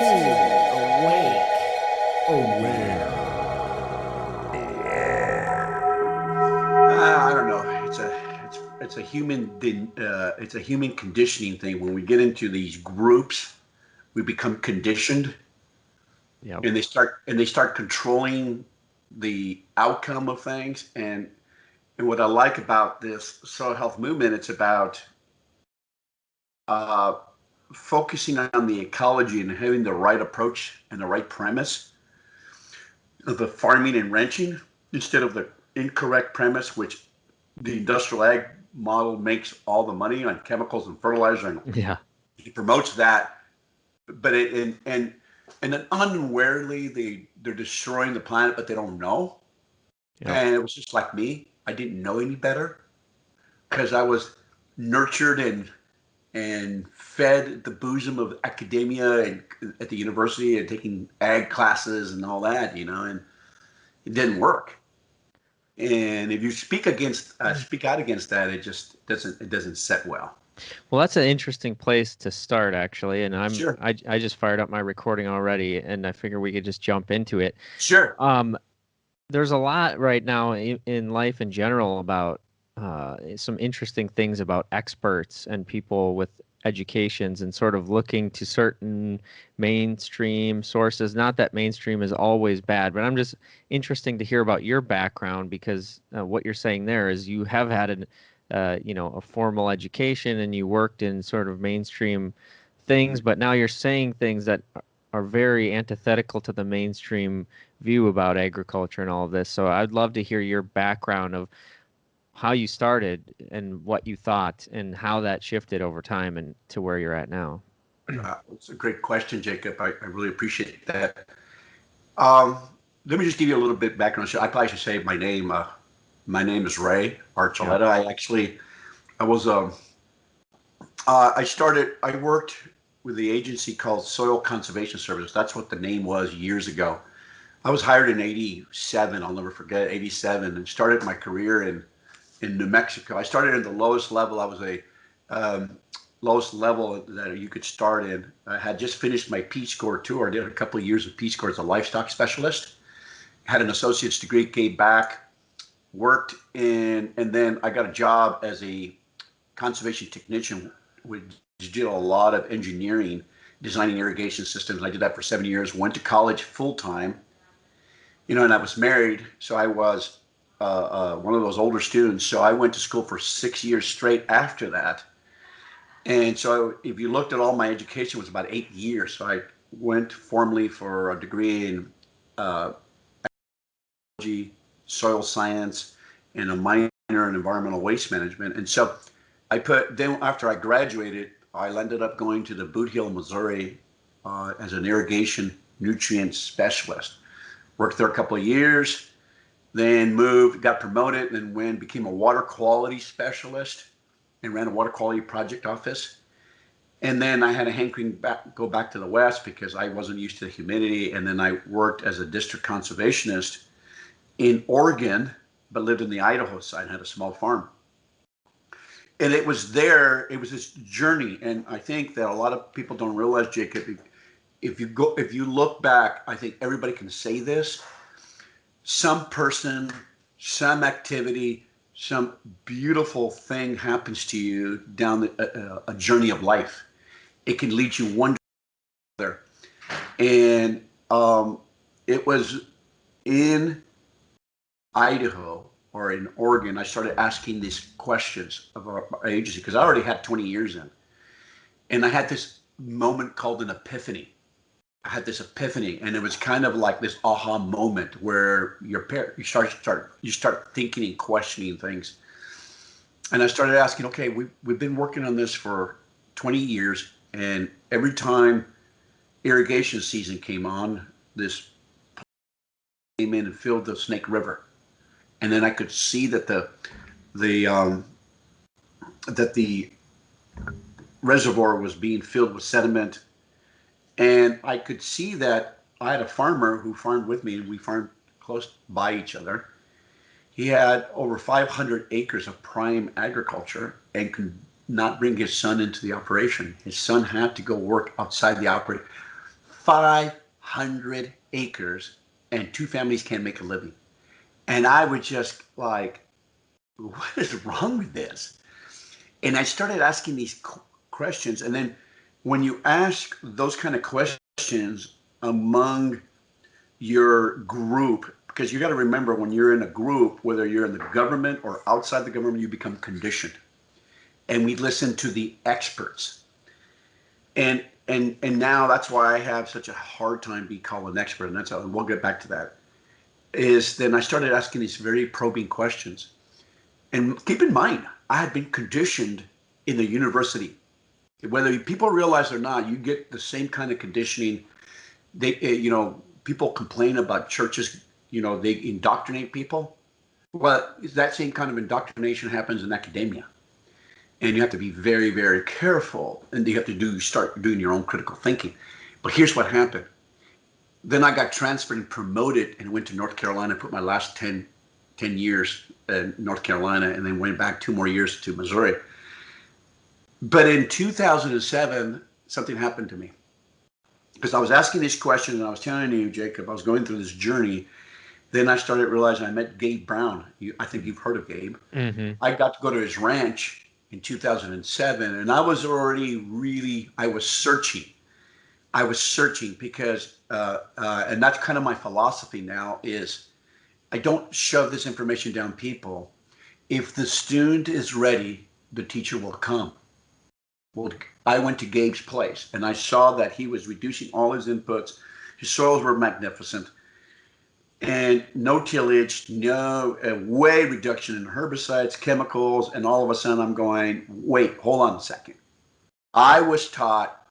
awake, aware. I don't know. It's a it's a human conditioning thing. When we get into these groups, we become conditioned, Yep. and they start controlling the outcome of things. And what I like about this soil health movement, it's about uh, focusing on the ecology and having the right approach and the right premise of the farming and ranching instead of the incorrect premise, which the industrial ag model makes all the money on chemicals and fertilizer, and Yeah. he promotes that. But and then unwarily they're destroying the planet, but they don't know. Yep. And it was just like me. I didn't know any better because I was nurtured and fed at the bosom of academia and at the university and taking ag classes and all that, and it didn't work. And if you speak out against that, it doesn't set well. Well, that's an interesting place to start, actually. And Sure, I just fired up my recording already, and I figure we could just jump into it. sure. There's a lot right now in life in general about some interesting things about experts and people with educations and sort of looking to certain mainstream sources. Not that mainstream is always bad, but I'm just interesting to hear about your background because what you're saying there is you have had a formal education and you worked in sort of mainstream things, but now you're saying things that are very antithetical to the mainstream view about agriculture and all of this. So I'd love to hear your background of how you started and what you thought and how that shifted over time and to where you're at now. It's a great question, Jacob. I really appreciate that. Um, Let me just give you a little bit background. So I probably should say my name. My name is Ray Yeah. Archuleta. I was I worked with the agency called Soil Conservation Service. That's what the name was years ago. I was hired in '87. I'll never forget '87, and started my career in New Mexico. I started in the lowest level. I was a lowest level that you could start in. I had just finished my Peace Corps tour. I did a couple of years of Peace Corps as a Livestock Specialist. Had an associate's degree, came back, worked and then I got a job as a conservation technician, which did a lot of engineering, designing irrigation systems. I did that for 7 years. Went to college full time, and I was married, so I was one of those older students. So I went to school for 6 years straight after that. And so if you looked at all my education, it was about 8 years. So I went formally for a degree in uh, soil science, and a minor in environmental waste management. And so then after I graduated, I ended up going to the Boot Hill, Missouri, as an irrigation nutrient specialist. Worked there a couple of years, then moved, got promoted, and then became a water quality specialist and ran a water quality project office. And then I had a hankering go back to the West because I wasn't used to the humidity. And then I worked as a district conservationist in Oregon, but lived in the Idaho side and had a small farm. And it was this journey. And I think that a lot of people don't realize, Jacob, if you look back, I think everybody can say this. Some person, some activity, some beautiful thing happens to you down a journey of life. It can lead you one there. And it was in Idaho or in Oregon, I started asking these questions of our agency because I already had 20 years in. And I had this moment called an epiphany. I had this epiphany, and it was kind of like this aha moment where you start thinking and questioning things. And I started asking, okay, we've been working on this for 20 years, and every time irrigation season came on, this came in and filled the Snake River. And then I could see that the reservoir was being filled with sediment, and I could see that I had a farmer who farmed with me, and we farmed close by each other. He had over 500 acres of prime agriculture and could not bring his son into the operation. His son had to go work outside the operation 500 acres and two families can't make a living. And I was just like, what is wrong with this? And I started asking these questions. And then when you ask those kind of questions among your group, because you got to remember when you're in a group, whether you're in the government or outside the government, you become conditioned. And we listen to the experts. And now that's why I have such a hard time being called an expert. And that's how, and we'll get back to that. Is then I started asking these very probing questions. And keep in mind, I had been conditioned in the university. Whether people realize it or not, you get the same kind of conditioning. They, people complain about churches, they indoctrinate people. Well, that same kind of indoctrination happens in academia. And you have to be very, very careful. And you have to start doing your own critical thinking. But here's what happened. Then I got transferred and promoted and went to North Carolina, put my last 10 years in North Carolina, and then went back 2 more years to Missouri. But in 2007, something happened to me. Because I was asking these questions, and I was telling you, Jacob, I was going through this journey. Then I started realizing I met Gabe Brown. I think you've heard of Gabe. Mm-hmm. I got to go to his ranch in 2007, and I was already I was searching. Because, and that's kind of my philosophy now is I don't shove this information down people. If the student is ready, the teacher will come. Well, I went to Gabe's place and I saw that he was reducing all his inputs. His soils were magnificent and no tillage, no way reduction in herbicides, chemicals. And all of a sudden I'm going, wait, hold on a second. I was taught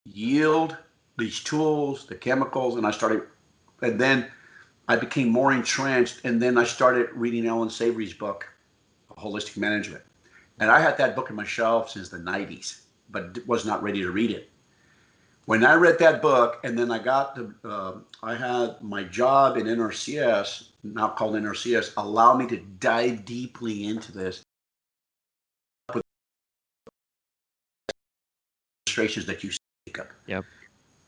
yield, these tools, the chemicals, and then I became more entrenched. And then I started reading Ellen Savory's book, Holistic Management. And I had that book on my shelf since the 90s, but was not ready to read it. When I read that book, and then I had my job in NRCS, now called NRCS, allowed me to dive deeply into this. Demonstrations that you speak of. Yep.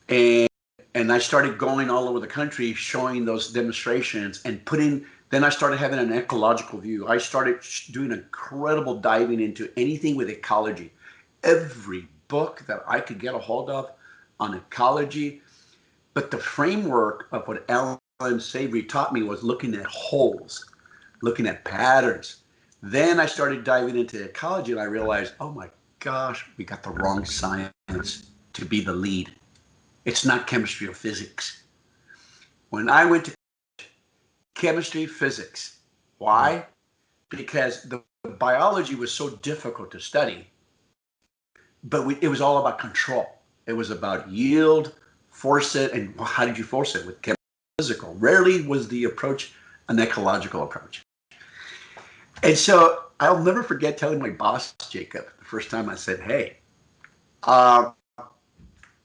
And I started going all over the country, showing those demonstrations and then I started having an ecological view. I started doing incredible diving into anything with ecology. Every book that I could get a hold of on ecology. But the framework of what Ellen Savory taught me was looking at wholes, looking at patterns. Then I started diving into ecology and I realized, oh my gosh, we got the wrong science to be the lead. It's not chemistry or physics. When I went to chemistry, physics. Why? Because the biology was so difficult to study, but it was all about control. It was about yield, force it, and how did you force it? With chemical, physical. Rarely was the approach an ecological approach. And so I'll never forget telling my boss, Jacob, the first time I said, hey,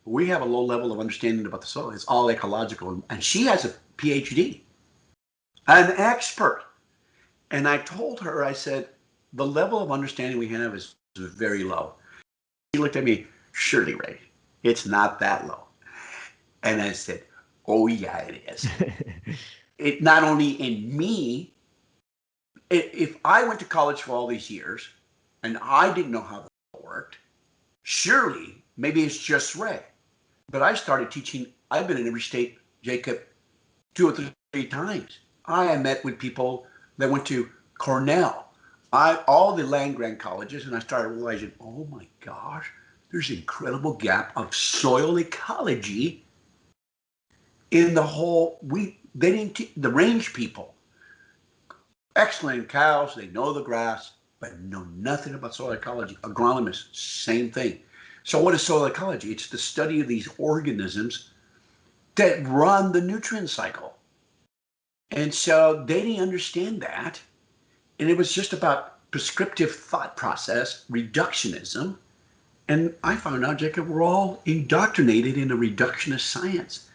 we have a low level of understanding about the soil. It's all ecological. And she has a PhD. An expert. And I told her, I said, the level of understanding we have is very low. She looked at me, surely, Ray, it's not that low. And I said, oh, yeah, it is. It not only in me, if I went to college for all these years and I didn't know how that worked, surely, maybe it's just Ray. But I started teaching, I've been in every state, Jacob, 2 or 3 times. I met with people that went to Cornell, all the land-grant colleges, and I started realizing, oh my gosh, there's an incredible gap of soil ecology in the whole. They didn't the range people, excellent cows, they know the grass, but know nothing about soil ecology. Agronomists, same thing. So what is soil ecology? It's the study of these organisms that run the nutrient cycle. And so they didn't understand that. And it was just about prescriptive thought process, reductionism. And I found out, Jacob, we're all indoctrinated in a reductionist science.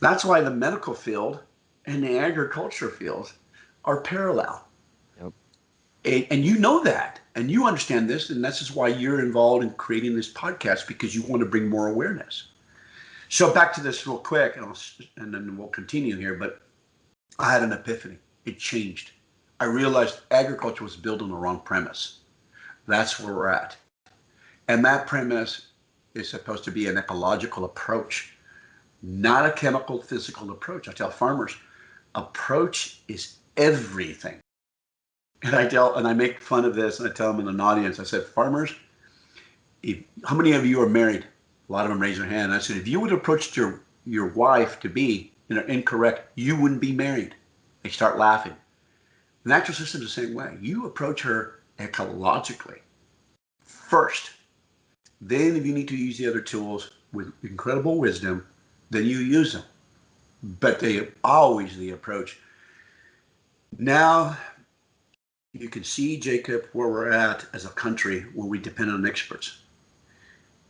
That's why the medical field and the agriculture field are parallel. Yep. And you know that. And you understand this. And this is why you're involved in creating this podcast, because you want to bring more awareness. So back to this real quick, and then we'll continue here, but I had an epiphany. It changed. I realized agriculture was built on the wrong premise. That's where we're at. And that premise is supposed to be an ecological approach, not a chemical, physical approach. I tell farmers, approach is everything. And I make fun of this, and I tell them in an audience, I said, farmers, how many of you are married? A lot of them raise their hand. I said, if you would have approached your wife to be incorrect, you wouldn't be married. They start laughing. The natural system is the same way. You approach her ecologically first. Then if you need to use the other tools with incredible wisdom, then you use them. But they always the approach. Now you can see, Jacob, where we're at as a country where we depend on experts.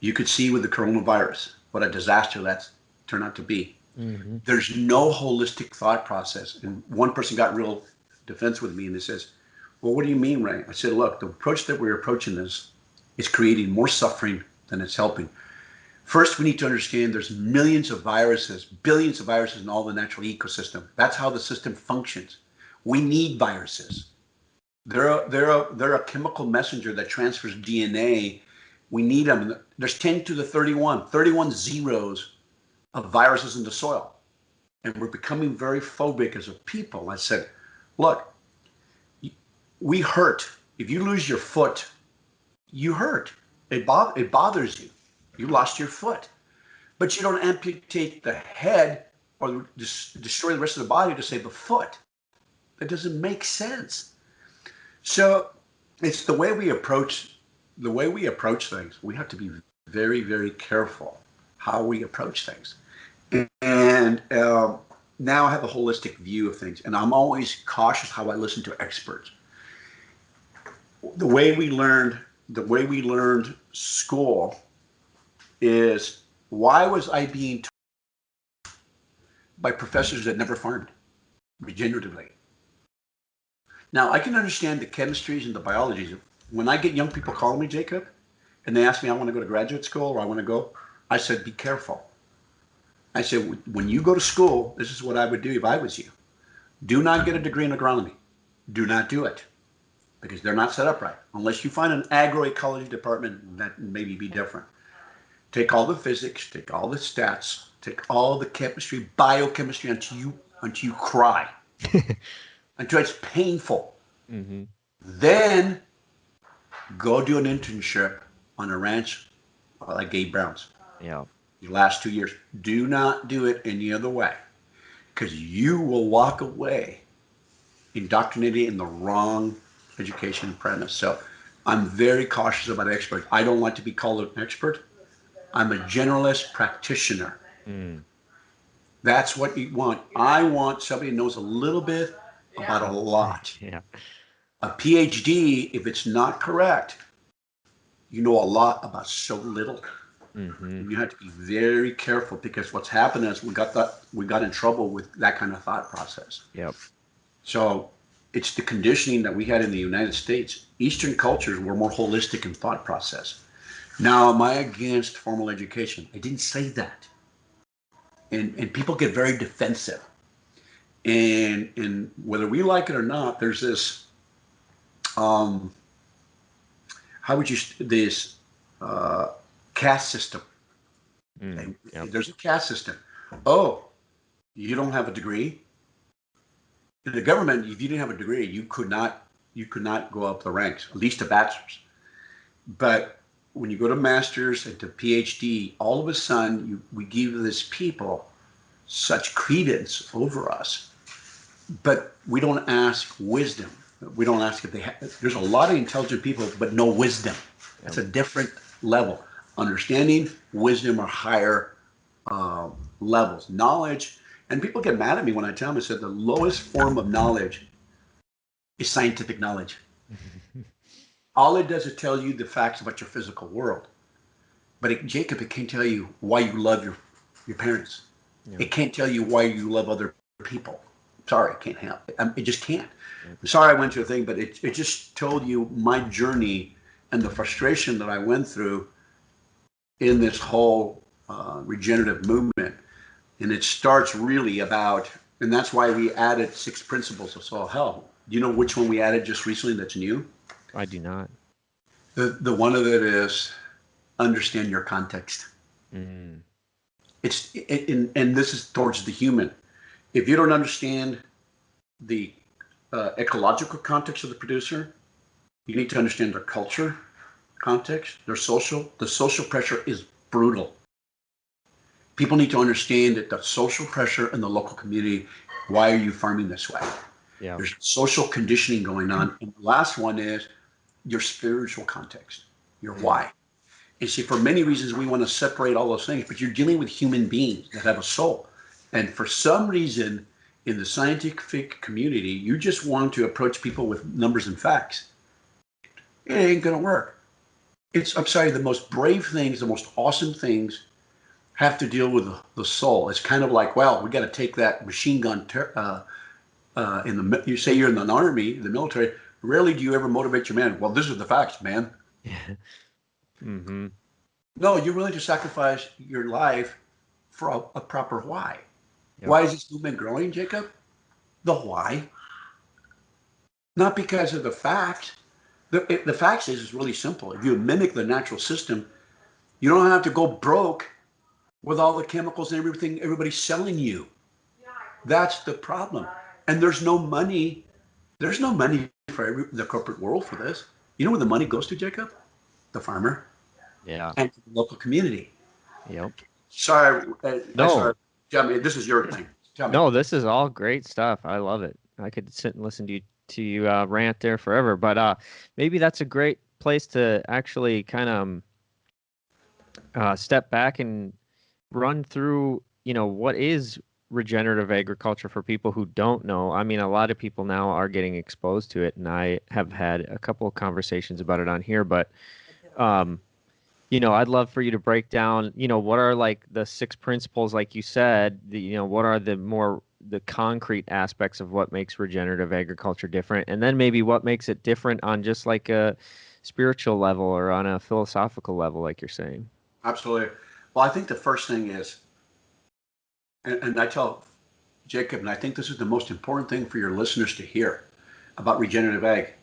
You could see with the coronavirus what a disaster that's turned out to be. Mm-hmm. There's no holistic thought process. And one person got real defense with me and they says, well, what do you mean, Ray? I said, look, the approach that we're approaching this is creating more suffering than it's helping. First, we need to understand there's millions of viruses, billions of viruses in all the natural ecosystem. That's how the system functions. We need viruses. They're a chemical messenger that transfers DNA. We need them. There's 10 to the 31 zeros of viruses in the soil. And we're becoming very phobic as a people. I said, look, we hurt. If you lose your foot, you hurt. It bothers you. You lost your foot. But you don't amputate the head or destroy the rest of the body to save the foot. That doesn't make sense. So it's the way we approach things. We have to be very, very careful how we approach things. And now I have a holistic view of things, and I'm always cautious how I listen to experts. The way we learned school is, why was I being taught by professors that never farmed regeneratively? Now, I can understand the chemistries and the biologies. When I get young people calling me, Jacob, and they ask me, I want to go to graduate school, or I want to go, I said, be careful. I said, when you go to school, this is what I would do if I was you. Do not get a degree in agronomy. Do not do it, because they're not set up right. Unless you find an agroecology department, that maybe be different. Take all the physics, take all the stats, take all the chemistry, biochemistry until you cry, until it's painful. Mm-hmm. Then go do an internship on a ranch like Gabe Brown's. Yeah. The last 2 years. Do not do it any other way, because you will walk away indoctrinated in the wrong education premise. So I'm very cautious about experts. I don't like to be called an expert. I'm a generalist practitioner. Mm. That's what you want. I want somebody who knows a little bit about a lot. Yeah. A PhD, if it's not correct, you know a lot about so little. Mm-hmm. You have to be very careful, because what's happened is we got in trouble with that kind of thought process. Yep. So it's the conditioning that we had in the United States. Eastern cultures were more holistic in thought process. Now, am I against formal education? I didn't say that. And people get very defensive. And whether we like it or not, there's this, caste system. Yep. There's a caste system. Oh, you don't have a degree? In the government, if you didn't have a degree, you could not go up the ranks, at least a bachelor's. But when you go to master's and to PhD, all of a sudden we give these people such credence over us, but we don't ask wisdom. We don't ask if they have. There's a lot of intelligent people, but no wisdom. It's a different level. Understanding, wisdom are higher levels. Knowledge, and people get mad at me when I tell them, I said the lowest form of knowledge is scientific knowledge. All it does is tell you the facts about your physical world. But Jacob, it can't tell you why you love your parents. Yeah. It can't tell you why you love other people. Sorry, it can't help. It just can't. Yeah. Sorry I went to a thing, but it just told you my journey and the frustration that I went through in this whole regenerative movement. And it starts really about, and that's why we added 6 principles of soil health. Do you know which one we added just recently that's new? I do not. The one of it is understand your context. Mm. And this is towards the human. If you don't understand the ecological context of the producer, you need to understand their culture context, the social pressure is brutal. People need to understand that the social pressure in the local community, why are you farming this way? Yeah. There's social conditioning going on. And the last one is your spiritual context, your why. And see, for many reasons, we want to separate all those things, but you're dealing with human beings that have a soul. And for some reason, in the scientific community, you just want to approach people with numbers and facts. It ain't going to work. I'm sorry, the most brave things, the most awesome things have to deal with the soul. It's kind of like, well, we got to take that machine gun. You say you're in the army, the military. Rarely do you ever motivate your man. Well, this is the facts, man. Mm-hmm. No, you're willing to sacrifice your life for a proper why. Yep. Why is this movement growing, Jacob? The why. Not because of the facts. The facts is really simple. If you mimic the natural system, you don't have to go broke with all the chemicals and everything everybody's selling you. That's the problem. And there's no money. There's no money for the corporate world for this. You know where the money goes to, Jacob? The farmer. Yeah. And to the local community. Yep. Sorry. No. Sorry. Tell me, this is your thing. Tell me. No, this is all great stuff. I love it. I could sit and listen to you rant there forever. But maybe that's a great place to actually kind of step back and run through, what is regenerative agriculture for people who don't know. I mean, a lot of people now are getting exposed to it, and I have had a couple of conversations about it on here. But I'd love for you to break down, what are like the 6 principles, like you said, what are the concrete aspects of what makes regenerative agriculture different, and then maybe what makes it different on just like a spiritual level or on a philosophical level, like you're saying. Absolutely. Well, I think the first thing is, and I tell Jacob, and I think this is the most important thing for your listeners to hear about regenerative ag.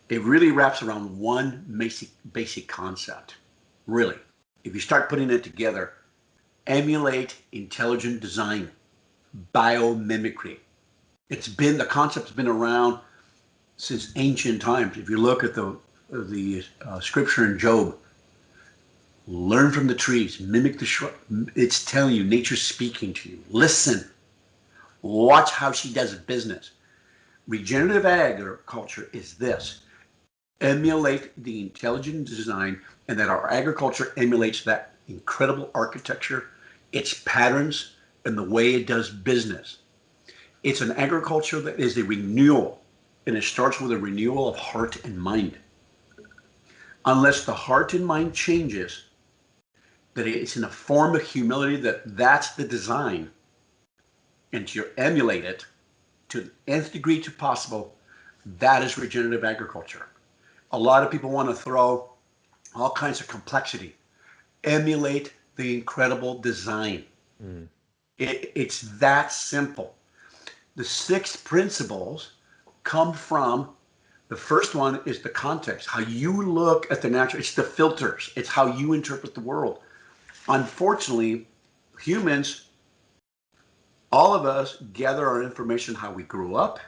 It really wraps around one basic concept. Really, if you start putting it together, emulate intelligent design, biomimicry. The concept's been around since ancient times. If you look at the scripture in Job, learn from the trees, mimic the shrub. It's telling you, nature's speaking to you. Listen, watch how she does business. Regenerative agriculture is this: emulate the intelligent design, and that our agriculture emulates that incredible architecture, its patterns, and the way it does business. It's an agriculture that is a renewal, and it starts with a renewal of heart and mind. Unless the heart and mind changes, that it's in a form of humility, that's the design, and to emulate it to the nth degree to possible, that is regenerative agriculture. A lot of people want to throw all kinds of complexity. Emulate the incredible design. It's that simple. The 6 principles come from, the first one is the context, how you look at the natural. It's the filters. It's how you interpret the world. Unfortunately, humans, all of us gather our information how we grew up,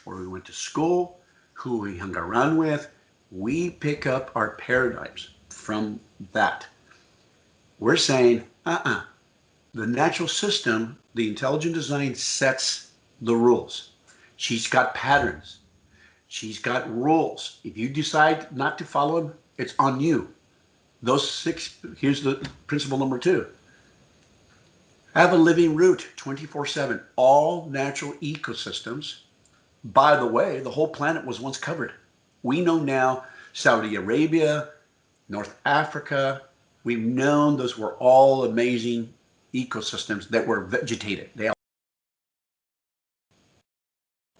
where we went to school, who we hung around with. We pick up our paradigms from that. We're saying, the natural system, the intelligent design sets the rules. She's got patterns. She's got rules. If you decide not to follow them, it's on you. Those 6, here's the principle number 2. Have a living root 24/7. All natural ecosystems, by the way, the whole planet was once covered. We know now Saudi Arabia, North Africa, we've known those were all amazing ecosystems that were vegetated.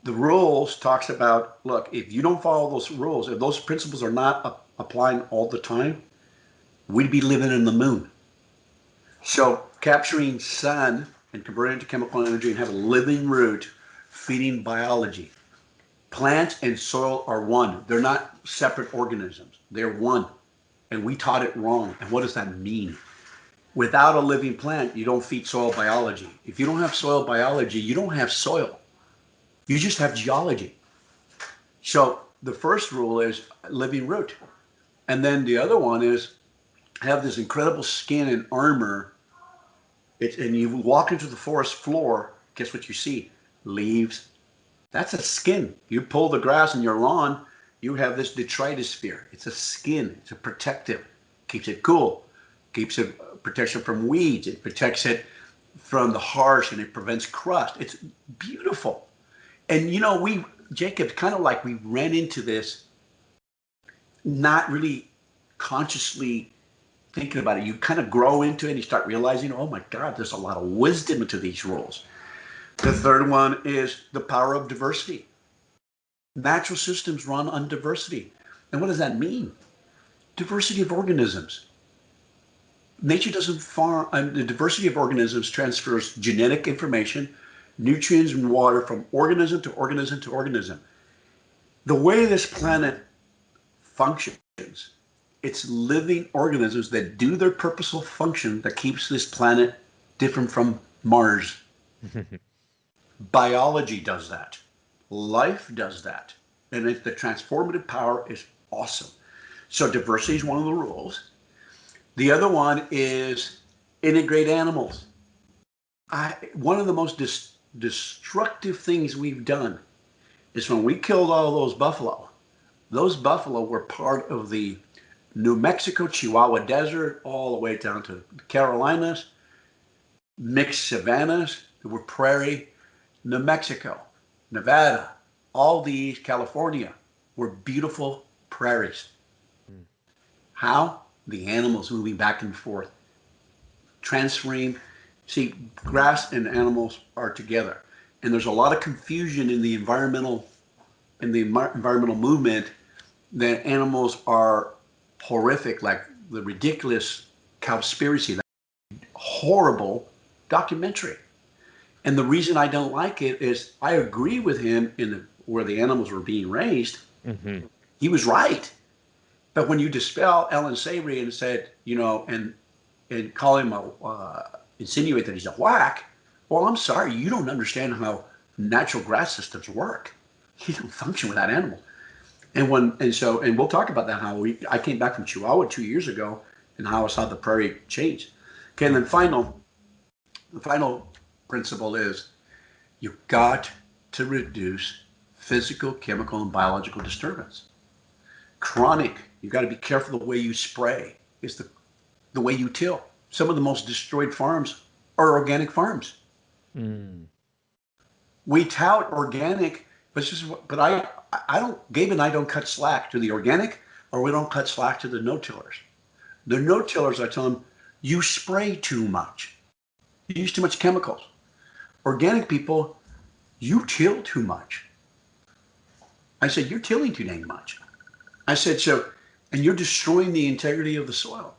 The rules talks about, look, if you don't follow those rules, if those principles are not applying all the time, we'd be living in the moon. So capturing sun and converting it to chemical energy and have a living root feeding biology. Plants and soil are one. They're not separate organisms. They're one. And we taught it wrong. And what does that mean? Without a living plant, you don't feed soil biology. If you don't have soil biology, you don't have soil. You just have geology. So the first rule is living root. And then the other one is have this incredible skin and armor. And you walk into the forest floor, guess what you see? Leaves. That's a skin. You pull the grass in your lawn, you have this detritus sphere. It's a skin. It's a protective. Keeps it cool. Keeps it protection from weeds. It protects it from the harsh, and it prevents crust. It's beautiful. And you know, Jacob, kind of like we ran into this, not really consciously thinking about it. You kind of grow into it and you start realizing, oh my God, there's a lot of wisdom to these rules. The third one is the power of diversity. Natural systems run on diversity. And what does that mean? Diversity of organisms. Nature doesn't farm, the diversity of organisms transfers genetic information, nutrients, and water from organism to organism to organism. The way this planet functions, it's living organisms that do their purposeful function that keeps this planet different from Mars. Biology does that. Life does that. And the transformative power is awesome. So diversity is one of the rules. The other one is integrate animals. One of the most destructive things we've done is when we killed all those buffalo were part of the New Mexico, Chihuahua Desert, all the way down to the Carolinas, mixed savannas, there were prairie. New Mexico, Nevada, all these, California, were beautiful prairies. How? The animals moving back and forth, transferring. See, grass and animals are together. And there's a lot of confusion in the environmental movement that animals are horrific, like the ridiculous Cowspiracy, that horrible documentary. And the reason I don't like it is I agree with him where the animals were being raised. Mm-hmm. He was right. But when you dispel Ellen Savory and said, and call him insinuate that he's a whack, well, I'm sorry, you don't understand how natural grass systems work. You don't function without animals. And we'll talk about that, how I came back from Chihuahua 2 years ago and how I saw the prairie change. Okay, and then the final principle is you've got to reduce physical, chemical, and biological disturbance. Chronic, you've got to be careful the way you spray. It's the way you till. Some of the most destroyed farms are organic farms. Mm. We tout organic, but Gabe and I don't cut slack to the organic, or we don't cut slack to the no-tillers. The no-tillers, I tell them, you spray too much. You use too much chemicals. Organic people, you till too much. I said, you're tilling too dang much. I said, and you're destroying the integrity of the soil.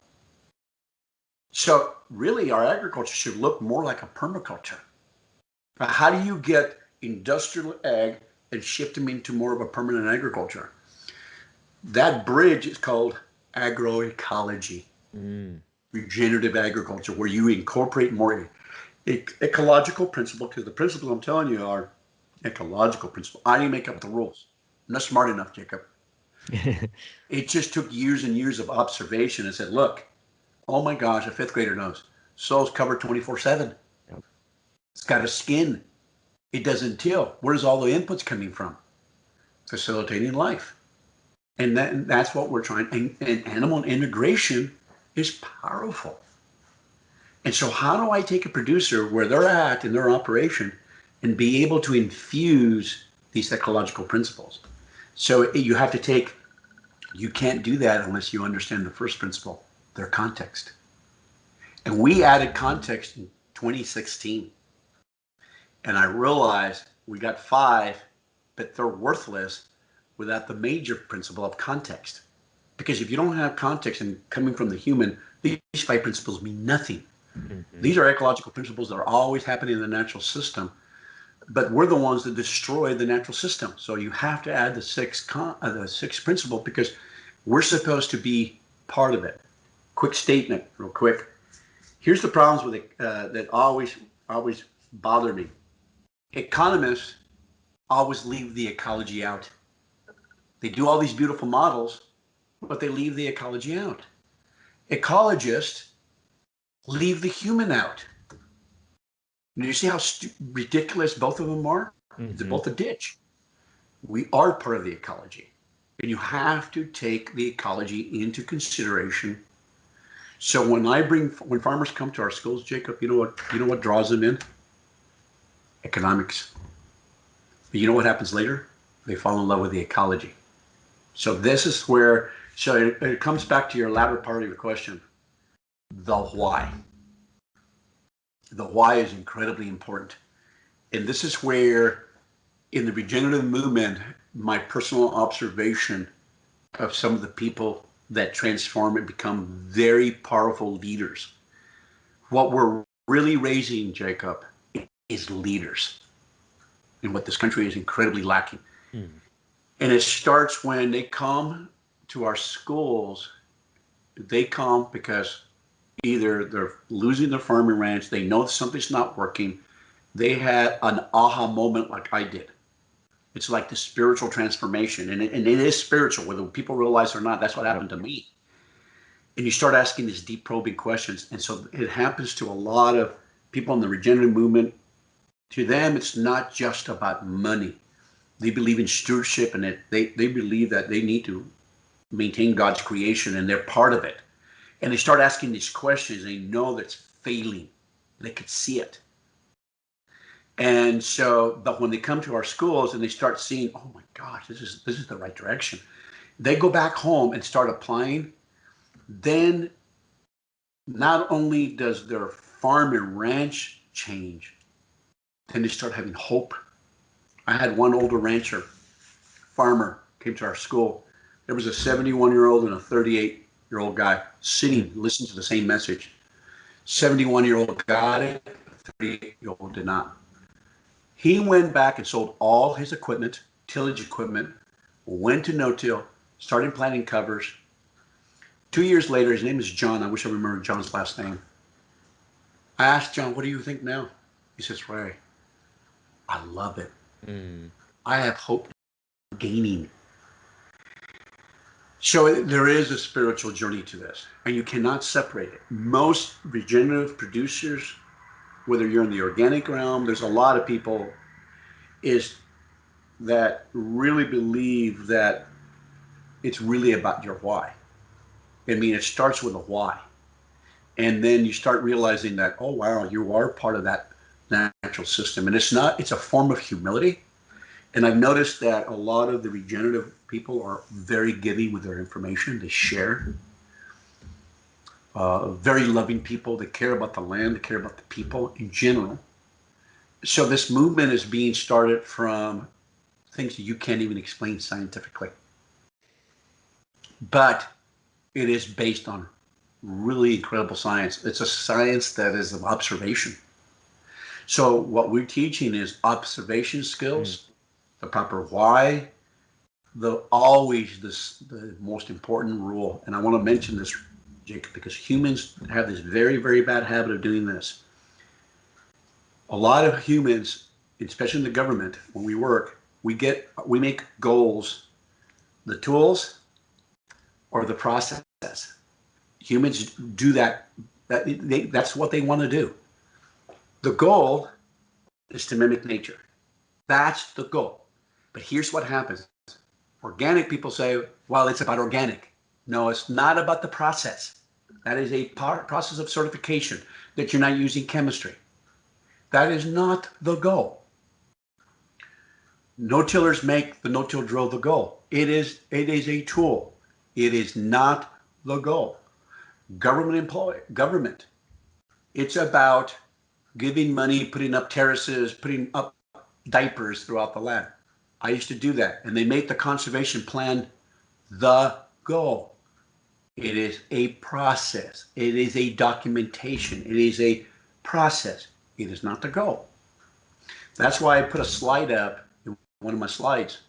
So really, our agriculture should look more like a permaculture. How do you get industrial ag and shift them into more of a permanent agriculture? That bridge is called agroecology, regenerative agriculture, where you incorporate more ecological principles, because the principles I'm telling you are ecological principles. I didn't make up the rules. I'm not smart enough, Jacob. It just took years and years of observation and said, look, oh my gosh, a fifth grader knows. Soil's covered 24/7. Yep. It's got a skin. It doesn't till. Where's all the inputs coming from? Facilitating life. And that's what we're trying. And animal integration is powerful. And so how do I take a producer where they're at in their operation and be able to infuse these ecological principles? So you can't do that unless you understand the first principle, their context. And we added context in 2016. And I realized we got 5, but they're worthless without the major principle of context. Because if you don't have context and coming from the human, these 5 principles mean nothing. Mhm. These are ecological principles that are always happening in the natural system, but we're the ones that destroy the natural system. So you have to add the sixth principle because we're supposed to be part of it. Quick statement, real quick. Here's the problems with it that always bother me. Economists always leave the ecology out. They do all these beautiful models, but they leave the ecology out. Ecologists leave the human out. And you see how ridiculous both of them are? They're Mhm. both a ditch. We are part of the ecology. And you have to take the ecology into consideration. So when farmers come to our schools, Jacob, you know what draws them in? Economics. But you know what happens later? They fall in love with the ecology. So this is where, so it comes back to your latter part of your question, the why. The why is incredibly important. And this is where, in the regenerative movement, my personal observation of some of the people that transform and become very powerful leaders. What we're really raising, Jacob, is leaders. And what this country is incredibly lacking. Mhm. And it starts when they come to our schools. They come because either they're losing their farm and ranch, they know something's not working, they had an aha moment like I did. It's like the spiritual transformation, and it is spiritual, whether people realize it or not. That's what happened to me. And you start asking these deep probing questions. And so it happens to a lot of people in the regenerative movement. To them, it's not just about money. They believe in stewardship, and they believe that they need to maintain God's creation, and they're part of it. And they start asking these questions. They know that's failing. They could see it. And so, but when they come to our schools and they start seeing, oh my gosh, this is the right direction, they go back home and start applying. Then not only does their farm and ranch change, then they start having hope. I had one older rancher, farmer, came to our school. There was a 71-year-old and a 38-year-old guy sitting, listening to the same message. 71-year-old got it, 38-year-old did not. He went back and sold all his equipment, tillage equipment, went to no-till, started planting covers. 2 years later, his name is John. I wish I remembered John's last name. I asked John, what do you think now? He says, Ray, I love it. Mm. I have hope gaining. So there is a spiritual journey to this, and you cannot separate it. Most regenerative producers, whether you're in the organic realm, there's a lot of people is that really believe that it's really about your why. I mean, it starts with a why. And then you start realizing that, oh, wow, you are part of that natural system. And it's a form of humility. And I've noticed that a lot of the regenerative people are very giving with their information. They share. Very loving people. They care about the land. They care about the people in general. So this movement is being started from things that you can't even explain scientifically. But it is based on really incredible science. It's a science that is of observation. So what we're teaching is observation Mm. skills, the proper why, the most important rule. And I want to mention this, Jacob, because humans have this very, very bad habit of doing this. A lot of humans, especially in the government, when we work, we make goals, the tools or the process. Humans do that. That's what they want to do. The goal is to mimic nature. That's the goal. But here's what happens. Organic people say, well, it's about organic. No, it's not about the process. That is a process of certification that you're not using chemistry. That is not the goal. No-tillers make the no-till drill the goal. It is a tool. It is not the goal. Government. It's about giving money, putting up terraces, putting up diapers throughout the land. I used to do that, and they make the conservation plan the goal. It is a process. It is a documentation. It is a process. It is not the goal. That's why I put a slide up in one of my slides.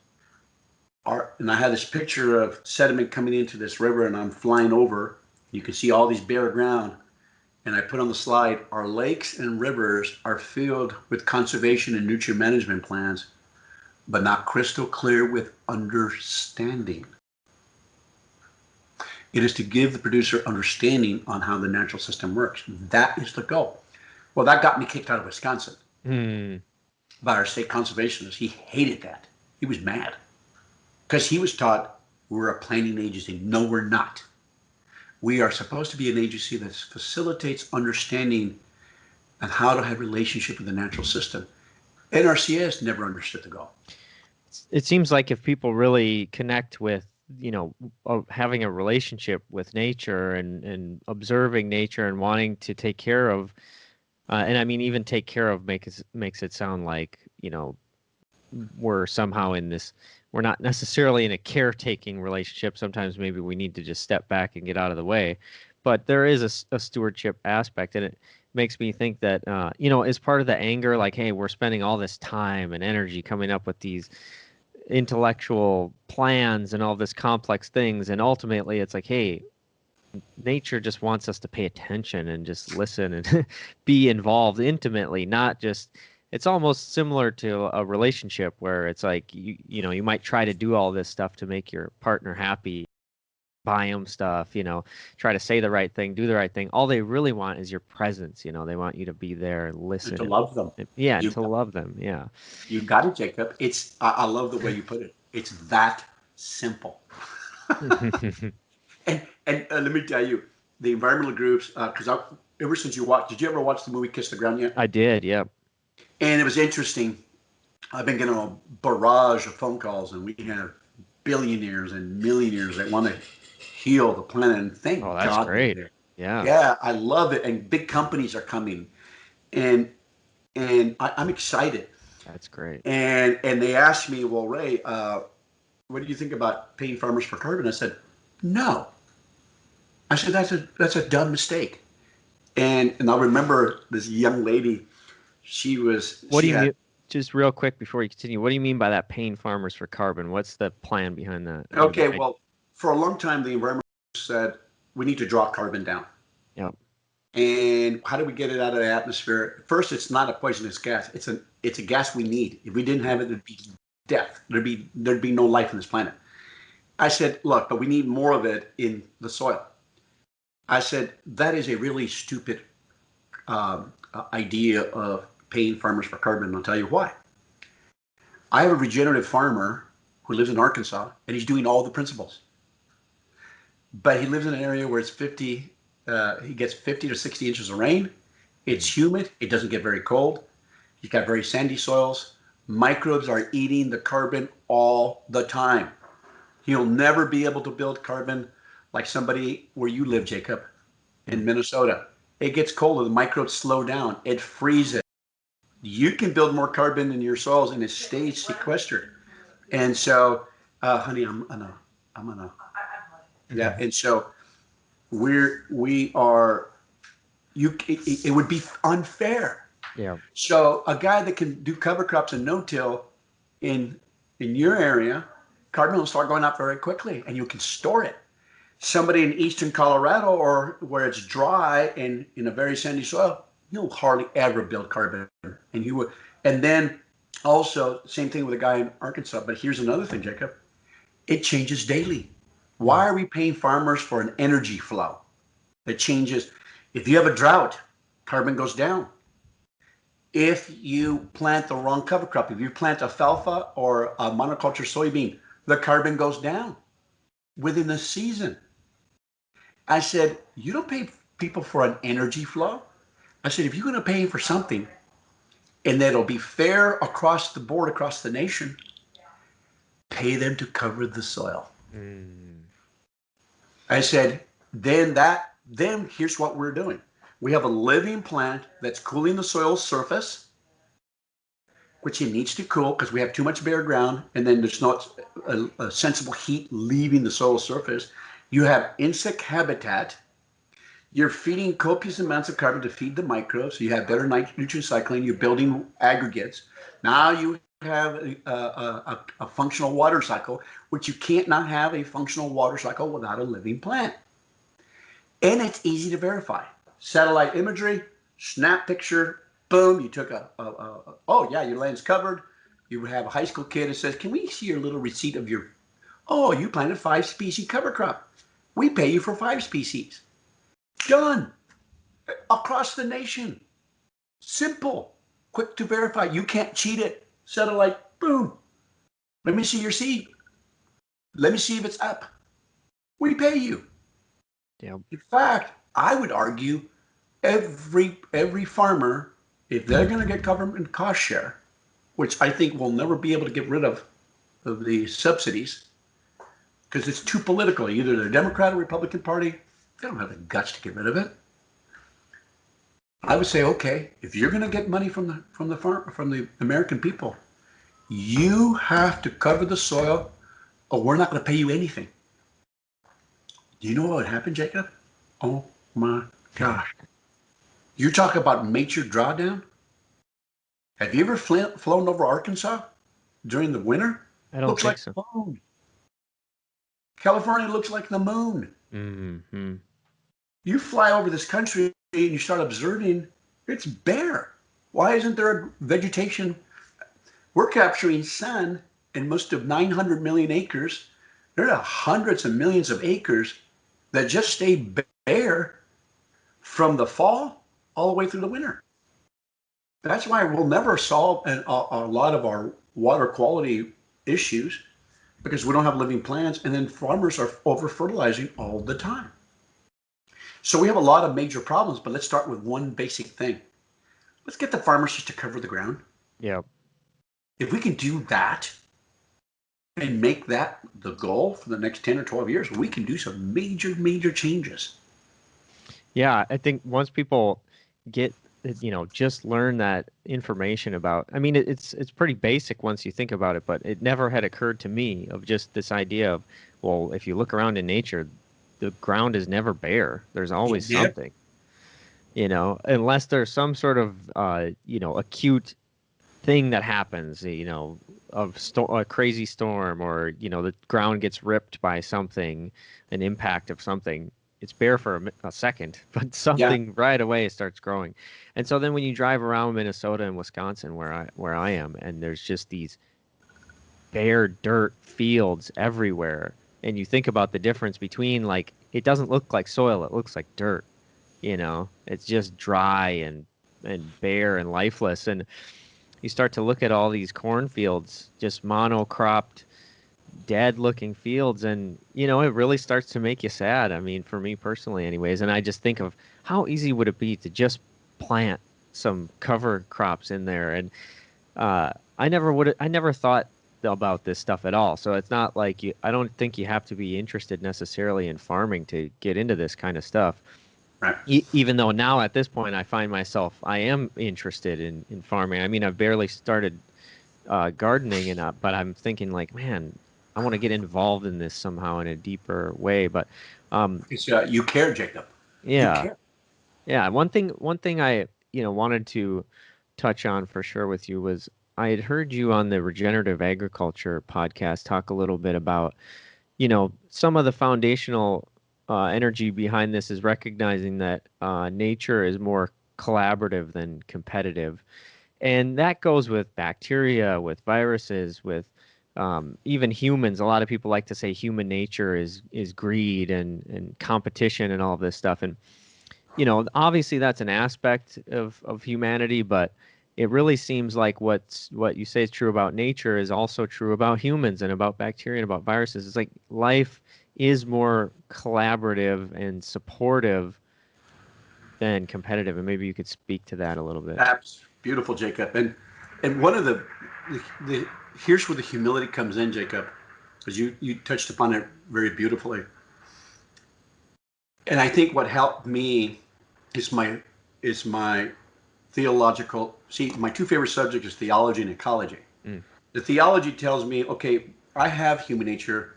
And I had this picture of sediment coming into this river, and I'm flying over. You can see all these bare ground. And I put on the slide, our lakes and rivers are filled with conservation and nutrient management plans, but not crystal clear with understanding. It is to give the producer understanding on how the natural system works. That is the goal. Well, that got me kicked out of Wisconsin by our state conservationist. He hated that. He was mad because he was taught we're a planning agency. No, we're not. We are supposed to be an agency that facilitates understanding and how to have relationship with the natural system. NRCS never understood the goal. It seems like if people really connect with, having a relationship with nature and observing nature and wanting to take care of, and I mean, even take care of makes it sound like, we're somehow we're not necessarily in a caretaking relationship. Sometimes maybe we need to just step back and get out of the way. But there is a stewardship aspect, and it makes me think that, as part of the anger, like, hey, we're spending all this time and energy coming up with these intellectual plans and all this complex things. And ultimately, it's like, hey, nature just wants us to pay attention and just listen and be involved intimately, not just. It's almost similar to a relationship where it's like, you might try to do all this stuff to make your partner happy, buy them stuff, try to say the right thing, do the right thing. All they really want is your presence. They want you to be there and listen. And to love them. And to love them. Yeah. You got it, Jacob. I love the way you put it. It's that simple. And let me tell you, the environmental groups, because ever since did you ever watch the movie Kiss the Ground yet? I did, yeah. And it was interesting. I've been getting a barrage of phone calls, and we have billionaires and millionaires that want to heal the planet. And thank God. That's great. Yeah. Yeah, I love it. And big companies are coming, and I'm excited. That's great. And they asked me, well, Ray, what do you think about paying farmers for carbon? I said, no. I said that's a dumb mistake. And I remember this young lady. What do you mean? Just real quick before you continue, what do you mean by that, paying farmers for carbon? What's the plan behind that? Okay, well, for a long time, the environment said we need to drop carbon down. Yep. And how do we get it out of the atmosphere? First, it's not a poisonous gas. It's a gas we need. If we didn't have it, there'd be death. There'd be no life on this planet. I said, look, but we need more of it in the soil. I said, that is a really stupid idea of paying farmers for carbon, and I'll tell you why. I have a regenerative farmer who lives in Arkansas, and he's doing all the principles. But he lives in an area where it's he gets 50 to 60 inches of rain. It's humid. It doesn't get very cold. He's got very sandy soils. Microbes are eating the carbon all the time. He'll never be able to build carbon like somebody where you live, Jacob, in Minnesota. It gets colder. The microbes slow down. It freezes. You can build more carbon in your soils and it stays sequestered. And so, honey, I'm gonna. Yeah. And so we are. It would be unfair. Yeah. So a guy that can do cover crops and no-till in your area, carbon will start going up very quickly, and you can store it. Somebody in eastern Colorado or where it's dry and in a very sandy soil, you'll hardly ever build carbon. And then also same thing with a guy in Arkansas. But here's another thing, Jacob. It changes daily. Why are we paying farmers for an energy flow that changes? If you have a drought, carbon goes down. If you plant the wrong cover crop, if you plant alfalfa or a monoculture soybean, the carbon goes down within a season. I said, you don't pay people for an energy flow. I said, if you're going to pay for something and that'll be fair across the board, across the nation, pay them to cover the soil. I said, then here's what we're doing. We have a living plant that's cooling the soil surface, which it needs to cool because we have too much bare ground, and then there's not a sensible heat leaving the soil surface. You have insect habitat. You're feeding copious amounts of carbon to feed the microbes. So you have better nutrient cycling. You're building aggregates. Now you have a functional water cycle, which you can't not have a functional water cycle without a living plant. And it's easy to verify. Satellite imagery, snap picture, boom, you took oh yeah, your land's covered. You have a high school kid that says, can we see your little receipt of your, oh, you planted 5 species cover crop. We pay you for 5 species. Done. Across the nation. Simple. Quick to verify. You can't cheat it. Satellite, boom. Let me see your seed. Let me see if it's up. We pay you. Yep. In fact, I would argue every farmer, if they're going to get government cost share, which I think we'll never be able to get rid of the subsidies, because it's too political. Either the Democrat or Republican Party, they don't have the guts to get rid of it. I would say, okay, if you're going to get money from the American people, you have to cover the soil, or we're not going to pay you anything. Do you know what would happen, Jacob? Oh my gosh! You talk about major drawdown. Have you ever flown over Arkansas during the winter? I don't Looks think like so. the moon. California looks like the moon. Mm-hmm. You fly over this country and you start observing, it's bare. Why isn't there vegetation? We're capturing sun in most of 900 million acres. There are hundreds of millions of acres that just stay bare from the fall all the way through the winter. That's why we'll never solve a lot of our water quality issues, because we don't have living plants, and then farmers are over fertilizing all the time. So we have a lot of major problems, but let's start with one basic thing. Let's get the farmers just to cover the ground. Yeah. If we can do that and make that the goal for the next 10 or 12 years, we can do some major, major changes. Yeah, I think once people get, just learn that information about, I mean, it's pretty basic once you think about it, but it never had occurred to me of just this idea of, well, if you look around in nature, the ground is never bare. There's always Yep. something, unless there's some sort of, acute thing that happens, a crazy storm, or, the ground gets ripped by something, an impact of something. It's bare for a second, but something right away starts growing. And so then when you drive around Minnesota and Wisconsin, where I am, and there's just these bare dirt fields everywhere, and you think about the difference between, like, it doesn't look like soil, it looks like dirt. It's just dry and bare and lifeless. And you start to look at all these cornfields, just monocropped, dead looking fields, and it really starts to make you sad. I mean, for me personally anyways. And I just think of how easy would it be to just plant some cover crops in there. And I never thought about this stuff at all. So it's not like I don't think you have to be interested necessarily in farming to get into this kind of stuff. Right. Even though now at this point I find myself, I am interested in farming. I mean, I've barely started gardening, but I'm thinking, like, man, I want to get involved in this somehow in a deeper way. But It's, you care, Jacob. You yeah, care. yeah. One thing I wanted to touch on for sure with you was, I had heard you on the Regenerative Agriculture podcast talk a little bit about, some of the foundational energy behind this is recognizing that nature is more collaborative than competitive. And that goes with bacteria, with viruses, with even humans. A lot of people like to say human nature is greed and competition and all of this stuff. And, obviously that's an aspect of humanity, but it really seems like what you say is true about nature is also true about humans and about bacteria and about viruses. It's like life is more collaborative and supportive than competitive. And maybe you could speak to that a little bit. That's beautiful, Jacob. And one of the here's where the humility comes in, Jacob, because you touched upon it very beautifully. And I think what helped me is my theological. See, my two favorite subjects is theology and ecology. The theology tells me, okay, I have human nature,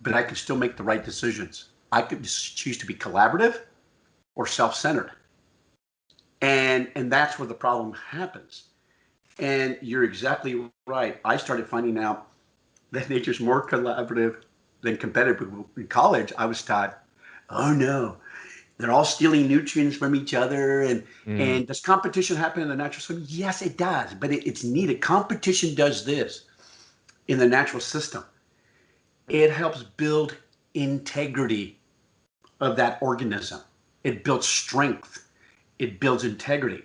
but I can still make the right decisions. I could just choose to be collaborative or self-centered. And that's where the problem happens. And you're exactly right. I started finding out that nature's more collaborative than competitive. In college, I was taught, oh no, they're all stealing nutrients from each other. And does competition happen in the natural system? Yes, it does, but it's needed. Competition does this in the natural system. It helps build integrity of that organism. It builds strength. It builds integrity.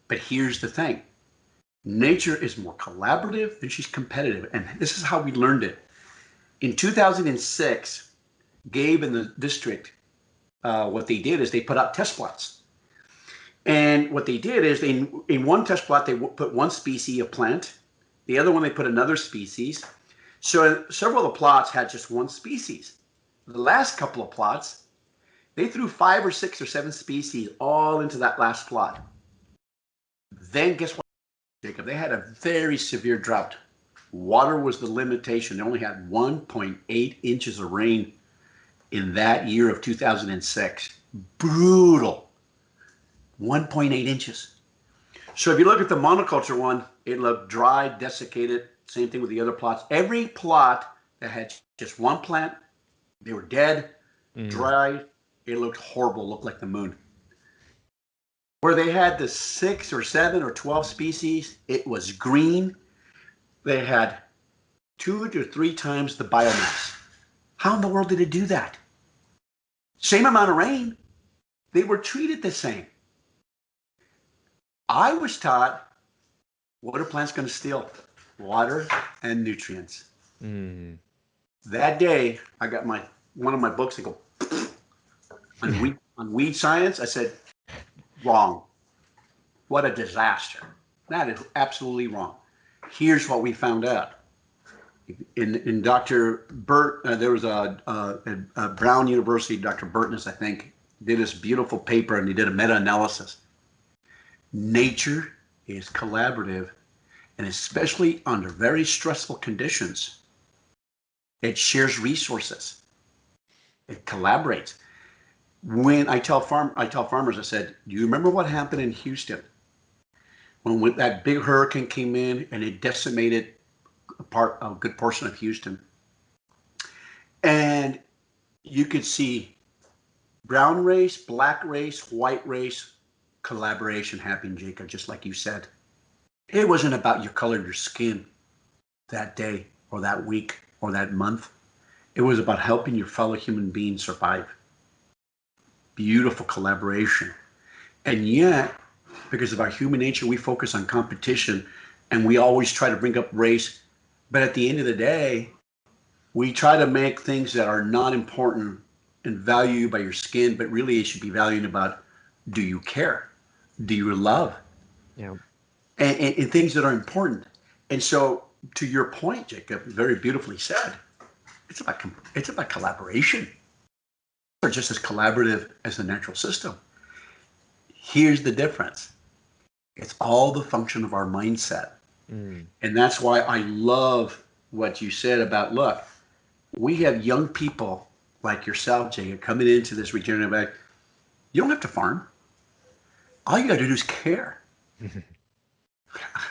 But here's the thing. Nature is more collaborative than she's competitive. And this is how we learned it. In 2006, Gabe and the district, what they did is they put out test plots. And what they did is in one test plot, they put one species of plant. The other one, they put another species. So several of the plots had just one species. The last couple of plots, they threw 5 or 6 or 7 species all into that last plot. Then guess what, Jacob? They had a very severe drought. Water was the limitation. They only had 1.8 inches of rain in that year of 2006. Brutal. 1.8 inches. So if you look at the monoculture one, it looked dry, desiccated. Same thing with the other plots. Every plot that had just one plant, they were dead, dry. It looked horrible, looked like the moon. Where they had the 6 or 7 or 12 species, it was green. They had 2 to 3 times the biomass. How in the world did it do that? Same amount of rain. They were treated the same. I was taught, what are plants going to steal? Water and nutrients. That day, I got one of my books that go on weed science. I said, wrong. What a disaster. That is absolutely wrong. Here's what we found out. In Dr. Burt, there was a Brown University, Dr. Burtness, I think, did this beautiful paper, and he did a meta-analysis. Nature is collaborative, and especially under very stressful conditions, it shares resources. It collaborates. When I tell farmers, I said, do you remember what happened in Houston when that big hurricane came in and it decimated a good portion of Houston? And you could see brown race, black race, white race, collaboration happening, Jacob, just like you said. It wasn't about your color of your skin that day or that week or that month. It was about helping your fellow human beings survive. Beautiful collaboration. And yet, because of our human nature, we focus on competition and we always try to bring up race. But at the end of the day, we try to make things that are not important and value you by your skin, but really it should be valued about, do you care? Do you love? Yeah. And things that are important. And so, to your point, Jacob, very beautifully said, it's about collaboration. We're just as collaborative as the natural system. Here's the difference. It's all the function of our mindset. And that's why I love what you said about, look, we have young people like yourself, Jacob, coming into this regenerative ag. You don't have to farm. All you got to do is care.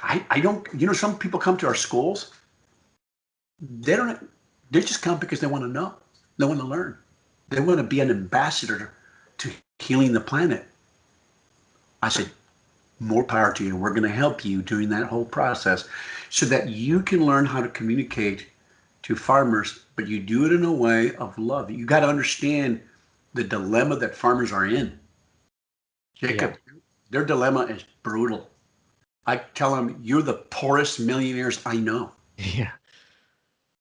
I don't, some people come to our schools. They just come because they want to know. They want to learn. They want to be an ambassador to healing the planet. I said, more power to you. We're going to help you during that whole process so that you can learn how to communicate to farmers, but you do it in a way of love. You got to understand the dilemma that farmers are in. Jacob, their dilemma is brutal. I tell them, you're the poorest millionaires I know. Yeah.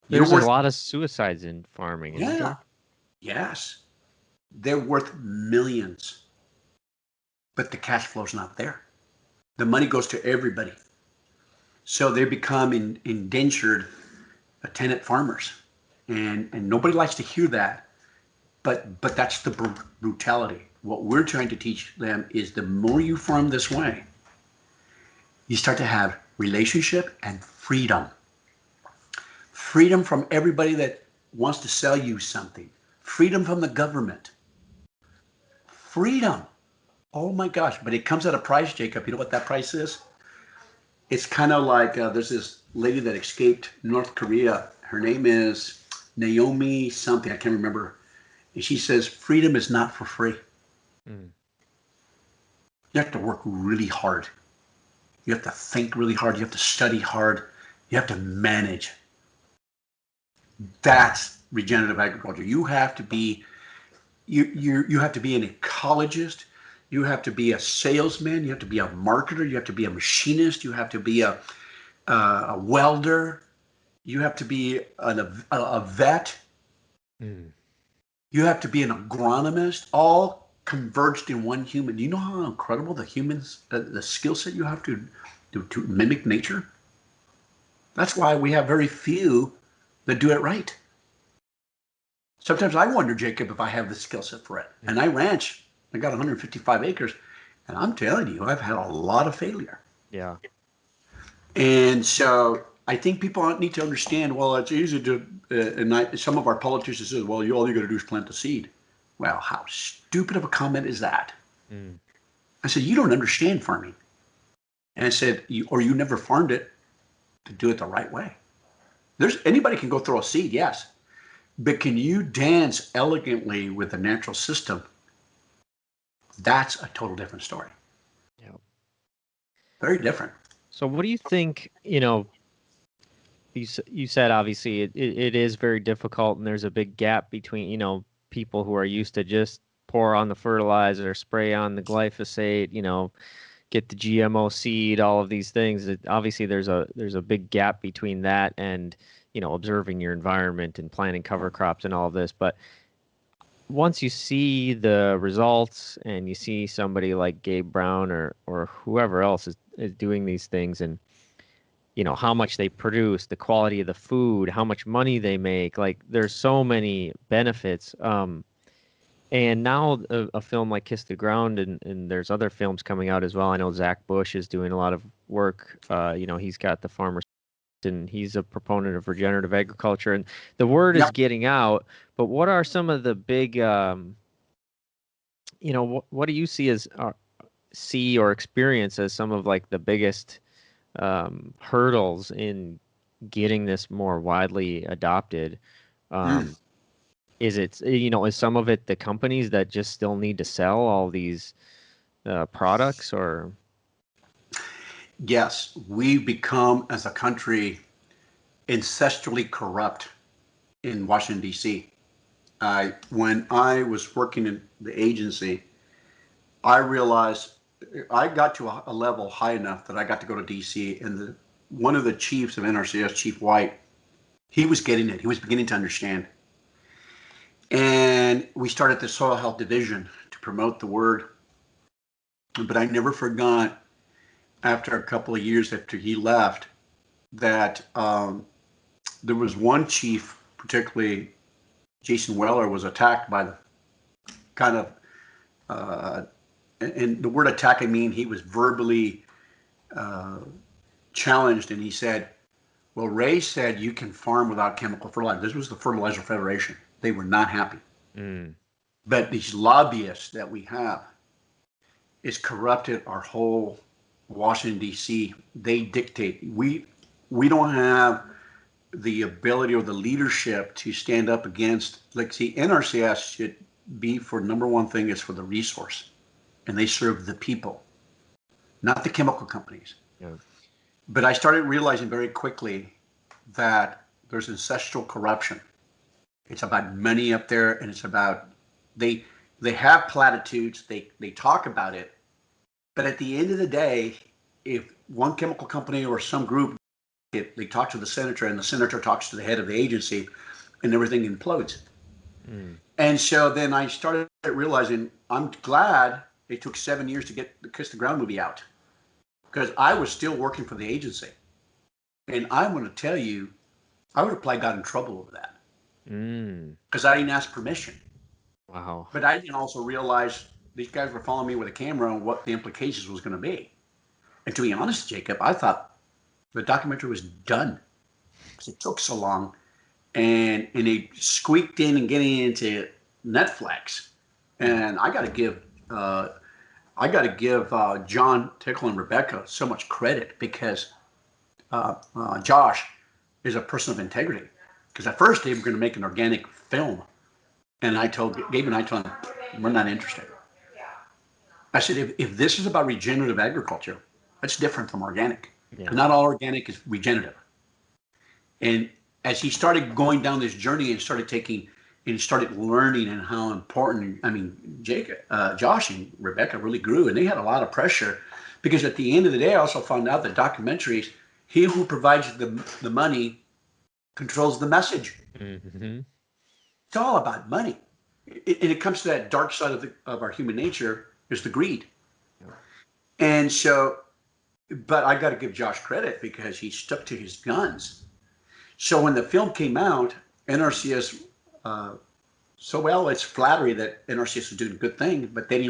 There's a lot of suicides in farming, isn't there? Yes. They're worth millions, but the cash flow's not there. The money goes to everybody. So they become indentured tenant farmers. And nobody likes to hear that, but that's the brutality. What we're trying to teach them is the more you farm this way, you start to have relationship and freedom. Freedom from everybody that wants to sell you something. freedom from the government. Freedom. Oh my gosh, but it comes at a price, Jacob. You know what that price is? It's kind of like there's this lady that escaped North Korea. Her name is Naomi something. I can't remember. And she says, freedom is not for free. Mm. You have to work really hard. You have to think really hard. You have to study hard. You have to manage. That's regenerative agriculture. You have to be you have to be an ecologist. You have to be a salesman. You have to be a marketer. You have to be a machinist. You have to be a welder. You have to be a vet. Mm. You have to be an agronomist. All converged in one human. Do you know how incredible the humans, the skill set you have to mimic nature? That's why we have very few that do it right. Sometimes I wonder, Jacob, if I have the skill set for it. And I ranch. I got 155 acres, and I'm telling you, I've had a lot of failure. Yeah. And so I think people need to understand, well, it's easy to, some of our politicians say, well, all you got to do is plant the seed. Well, how stupid of a comment is that? Mm. I said, you don't understand farming. And I said, or you never farmed it to do it the right way. Anybody can go throw a seed, yes. But can you dance elegantly with the natural system? That's a total different story. Yeah. Very different. So what do you think, you said obviously it is very difficult and there's a big gap between, people who are used to just pour on the fertilizer, spray on the glyphosate, get the GMO seed, all of these things. Obviously there's a big gap between that and, observing your environment and planting cover crops and all of this. But once you see the results and you see somebody like Gabe Brown or whoever else is doing these things and how much they produce, the quality of the food, how much money they make, like there's so many benefits. And now a film like Kiss the Ground and there's other films coming out as well. I know Zach Bush is doing a lot of work. He's got the farmers and he's a proponent of regenerative agriculture and the word is getting out. But what are some of the big, what do you see or experience as some of like the biggest hurdles in getting this more widely adopted? Is it, is some of it the companies that just still need to sell all these products or? Yes, we've become as a country ancestrally corrupt in Washington, D.C. When I was working in the agency, I realized I got to a level high enough that I got to go to D.C. and one of the chiefs of NRCS, Chief White, he was getting it. He was beginning to understand. And we started the Soil Health Division to promote the word. But I never forgot, after a couple of years after he left, that there was one chief, particularly Jason Weller, was attacked by the kind of, and the word attack, I mean, he was verbally challenged, and he said, well, Ray said you can farm without chemical fertilizer. This was the Fertilizer Federation. They were not happy. Mm. But these lobbyists that we have is corrupted our whole Washington, D.C. They dictate. We don't have the ability or the leadership to stand up against, like, see, NRCS should be for number one thing is for the resource. And they serve the people, not the chemical companies. Yeah. But I started realizing very quickly that there's ancestral corruption. It's about money up there, and it's about they have platitudes. They talk about it, but at the end of the day, if one chemical company or some group, they talk to the senator, and the senator talks to the head of the agency, and everything implodes. Mm. And so then I started realizing I'm glad it took 7 years to get the Kiss the Ground movie out, because I was still working for the agency, and I want to tell you, I would have probably got in trouble over that. Because I didn't ask permission. Wow. But I didn't also realize these guys were following me with a camera and what the implications was going to be. And to be honest, Jacob, I thought the documentary was done because it took so long. And they squeaked in and getting into Netflix, and I got to give John Tickle and Rebecca so much credit because Josh is a person of integrity. Because at first they were going to make an organic film, and Gabe and I told him we're not interested. I said if this is about regenerative agriculture, that's different from organic. Yeah. Not all organic is regenerative. And as he started going down this journey and started learning and how important, I mean, Josh and Rebecca really grew, and they had a lot of pressure because at the end of the day, I also found out that documentaries, he who provides the money controls the message. Mm-hmm. It's all about money. And it comes to that dark side of our human nature is the greed. Yeah. And so, but I got to give Josh credit because he stuck to his guns. So when the film came out, NRCS, it's flattery that NRCS was doing a good thing, but they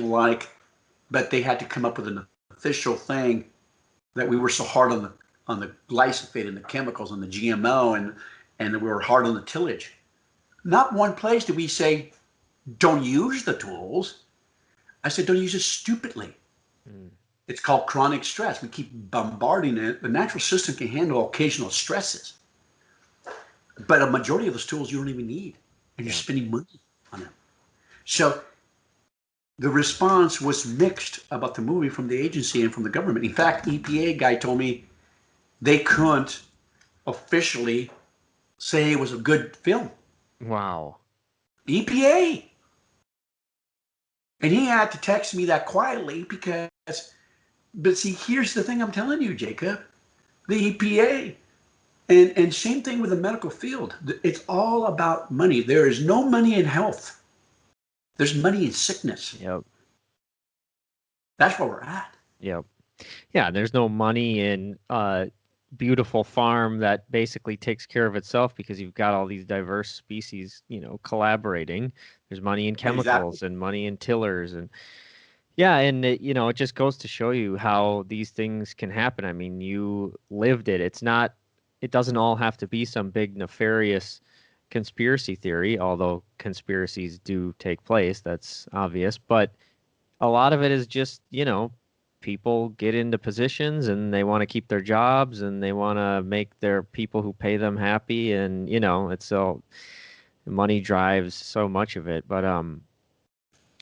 had to come up with an official thing that we were so hard on the glyphosate and the chemicals and the GMO and we were hard on the tillage. Not one place did we say, don't use the tools. I said, don't use it stupidly. Mm. It's called chronic stress. We keep bombarding it. The natural system can handle occasional stresses. But a majority of those tools you don't even need, and you're spending money on them. So the response was mixed about the movie from the agency and from the government. In fact, EPA guy told me they couldn't officially say it was a good film. Wow. EPA. And he had to text me that quietly but see, here's the thing I'm telling you, Jacob. The EPA, and same thing with the medical field. It's all about money. There is no money in health. There's money in sickness. Yep. That's where we're at. Yep. Yeah, there's no money in beautiful farm that basically takes care of itself because you've got all these diverse species, collaborating. There's money in chemicals and money in tillers and it just goes to show you how these things can happen. I mean, you lived it. It doesn't all have to be some big nefarious conspiracy theory, although conspiracies do take place. That's obvious. But a lot of it is just, people get into positions and they want to keep their jobs and they want to make their people who pay them happy. And, it's all money drives so much of it. But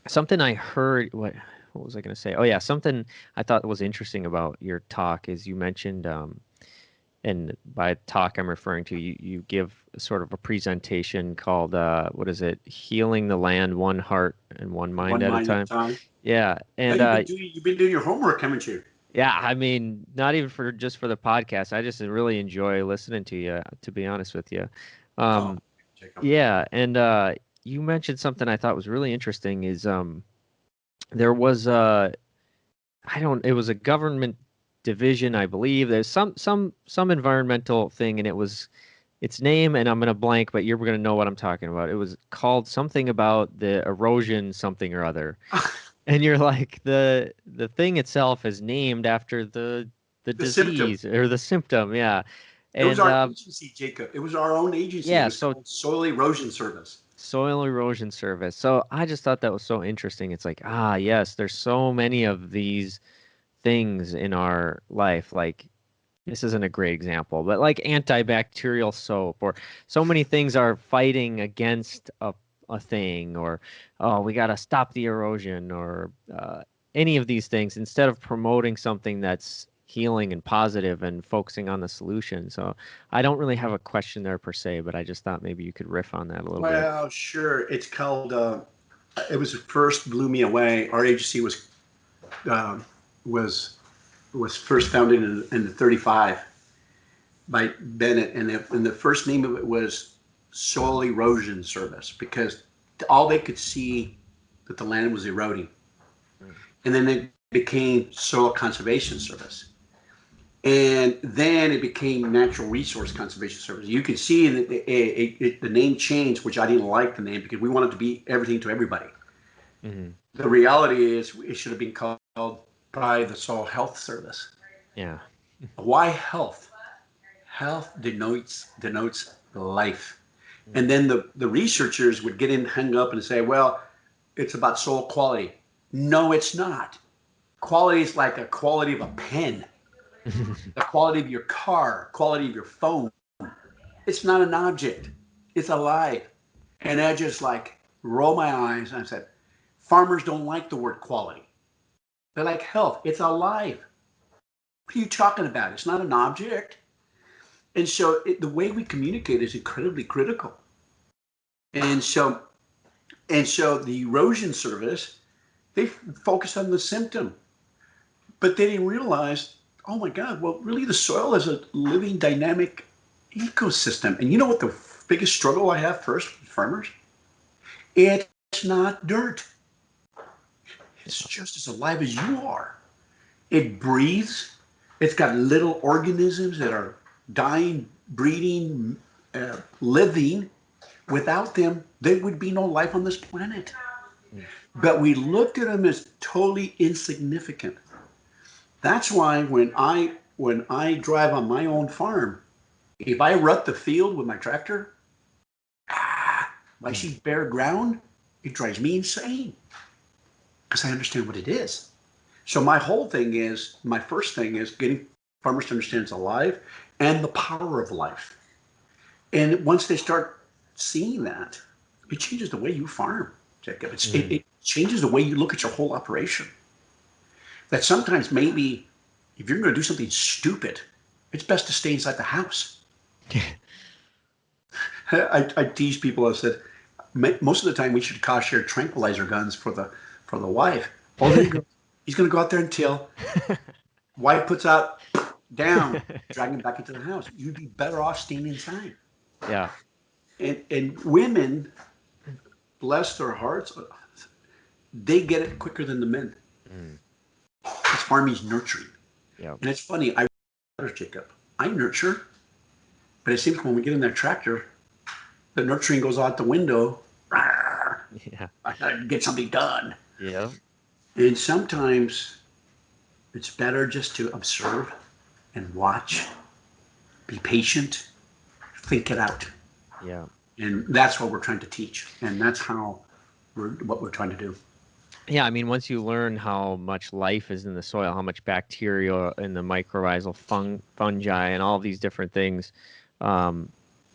something I heard, what was I going to say? Oh, yeah, something I thought was interesting about your talk is you mentioned, and by talk I'm referring to, you give sort of a presentation called, what is it? Healing the Land, One Heart and One Mind at a Time. Yeah, and you've been doing your homework, haven't you? Yeah, I mean, not even for the podcast. I just really enjoy listening to you, to be honest with you. Yeah, and you mentioned something I thought was really interesting. Is there was it was a government division, I believe. There's some environmental thing, and it was its name, and I'm gonna blank, but you're gonna know what I'm talking about. It was called something about the erosion, something or other. And you're like, the thing itself is named after the disease symptom. or the symptom, yeah. It was our agency, Jacob. It was our own agency. Yeah, it was called Soil Erosion Service. Soil Erosion Service. So I just thought that was so interesting. It's like, yes, there's so many of these things in our life. Like, this isn't a great example, but like antibacterial soap, or so many things are fighting against a thing, or we got to stop the erosion, or any of these things, instead of promoting something that's healing and positive and focusing on the solution. So I don't really have a question there per se, but I just thought maybe you could riff on that a little bit. Well, sure. It's called, it was first blew me away. Our agency was first founded in the 35 by Bennett, and the first name of it was Soil Erosion Service, because all they could see that the land was eroding. And then it became Soil Conservation Service. And then it became Natural Resource Conservation Service. You can see that the name changed, which I didn't like the name because we wanted to be everything to everybody. Mm-hmm. The reality is it should have been called probably the Soil Health Service. Yeah. Why health? Health denotes life. And then the researchers would get hung up and say, well, it's about soil quality. No, it's not. Quality is like a quality of a pen, the quality of your car, quality of your phone. It's not an object. It's alive. And I just like roll my eyes and I said, farmers don't like the word quality. They like health. It's alive. What are you talking about? It's not an object. And so the way we communicate is incredibly critical. And so the erosion service, they focus on the symptom, but they didn't realize, oh my God, well, really the soil is a living dynamic ecosystem. And you know what the biggest struggle I have first with farmers? It's not dirt. It's just as alive as you are. It breathes. It's got little organisms that are dying, breeding, living. Without them, there would be no life on this planet. But we looked at them as totally insignificant. That's why when I drive on my own farm, if I rut the field with my tractor, if I see bare ground, it drives me insane because I understand what it is. So my first thing is getting farmers to understand it's alive and the power of life. And once they start seeing that, it changes the way you farm, Jacob. It changes the way you look at your whole operation. That sometimes maybe if you're going to do something stupid, it's best to stay inside the house. I tease people. I said, most of the time we should cost share tranquilizer guns for the wife. Oh, there you go. He's going to go out there and till. Wife puts out, down, drag him back into the house. You'd be better off staying inside. Yeah. And women, bless their hearts, they get it quicker than the men. Because farming's nurturing. Yeah. And it's funny, Jacob, I nurture, but it seems when we get in that tractor, the nurturing goes out the window. Yeah. I gotta get something done. Yeah. And sometimes it's better just to observe and watch, be patient, think it out. Yeah. And that's what we're trying to teach. And that's what we're trying to do. Yeah, I mean, once you learn how much life is in the soil, how much bacteria and the mycorrhizal fungi and all these different things,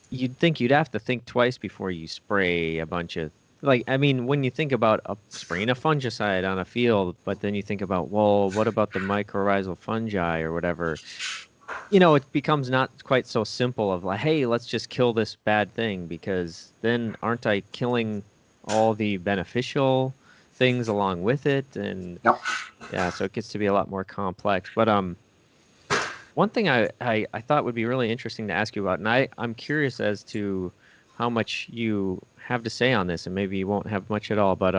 you'd think you'd have to think twice before you spray a bunch of, like, I mean, when you think about spraying a fungicide on a field, but then you think about, well, what about the mycorrhizal fungi or whatever? You know, it becomes not quite so simple of like, hey, let's just kill this bad thing, because then aren't I killing all the beneficial things along with it? And Yep. yeah, so it gets to be a lot more complex. But one thing I thought would be really interesting to ask you about, and I'm curious as to how much you have to say on this, and maybe you won't have much at all, but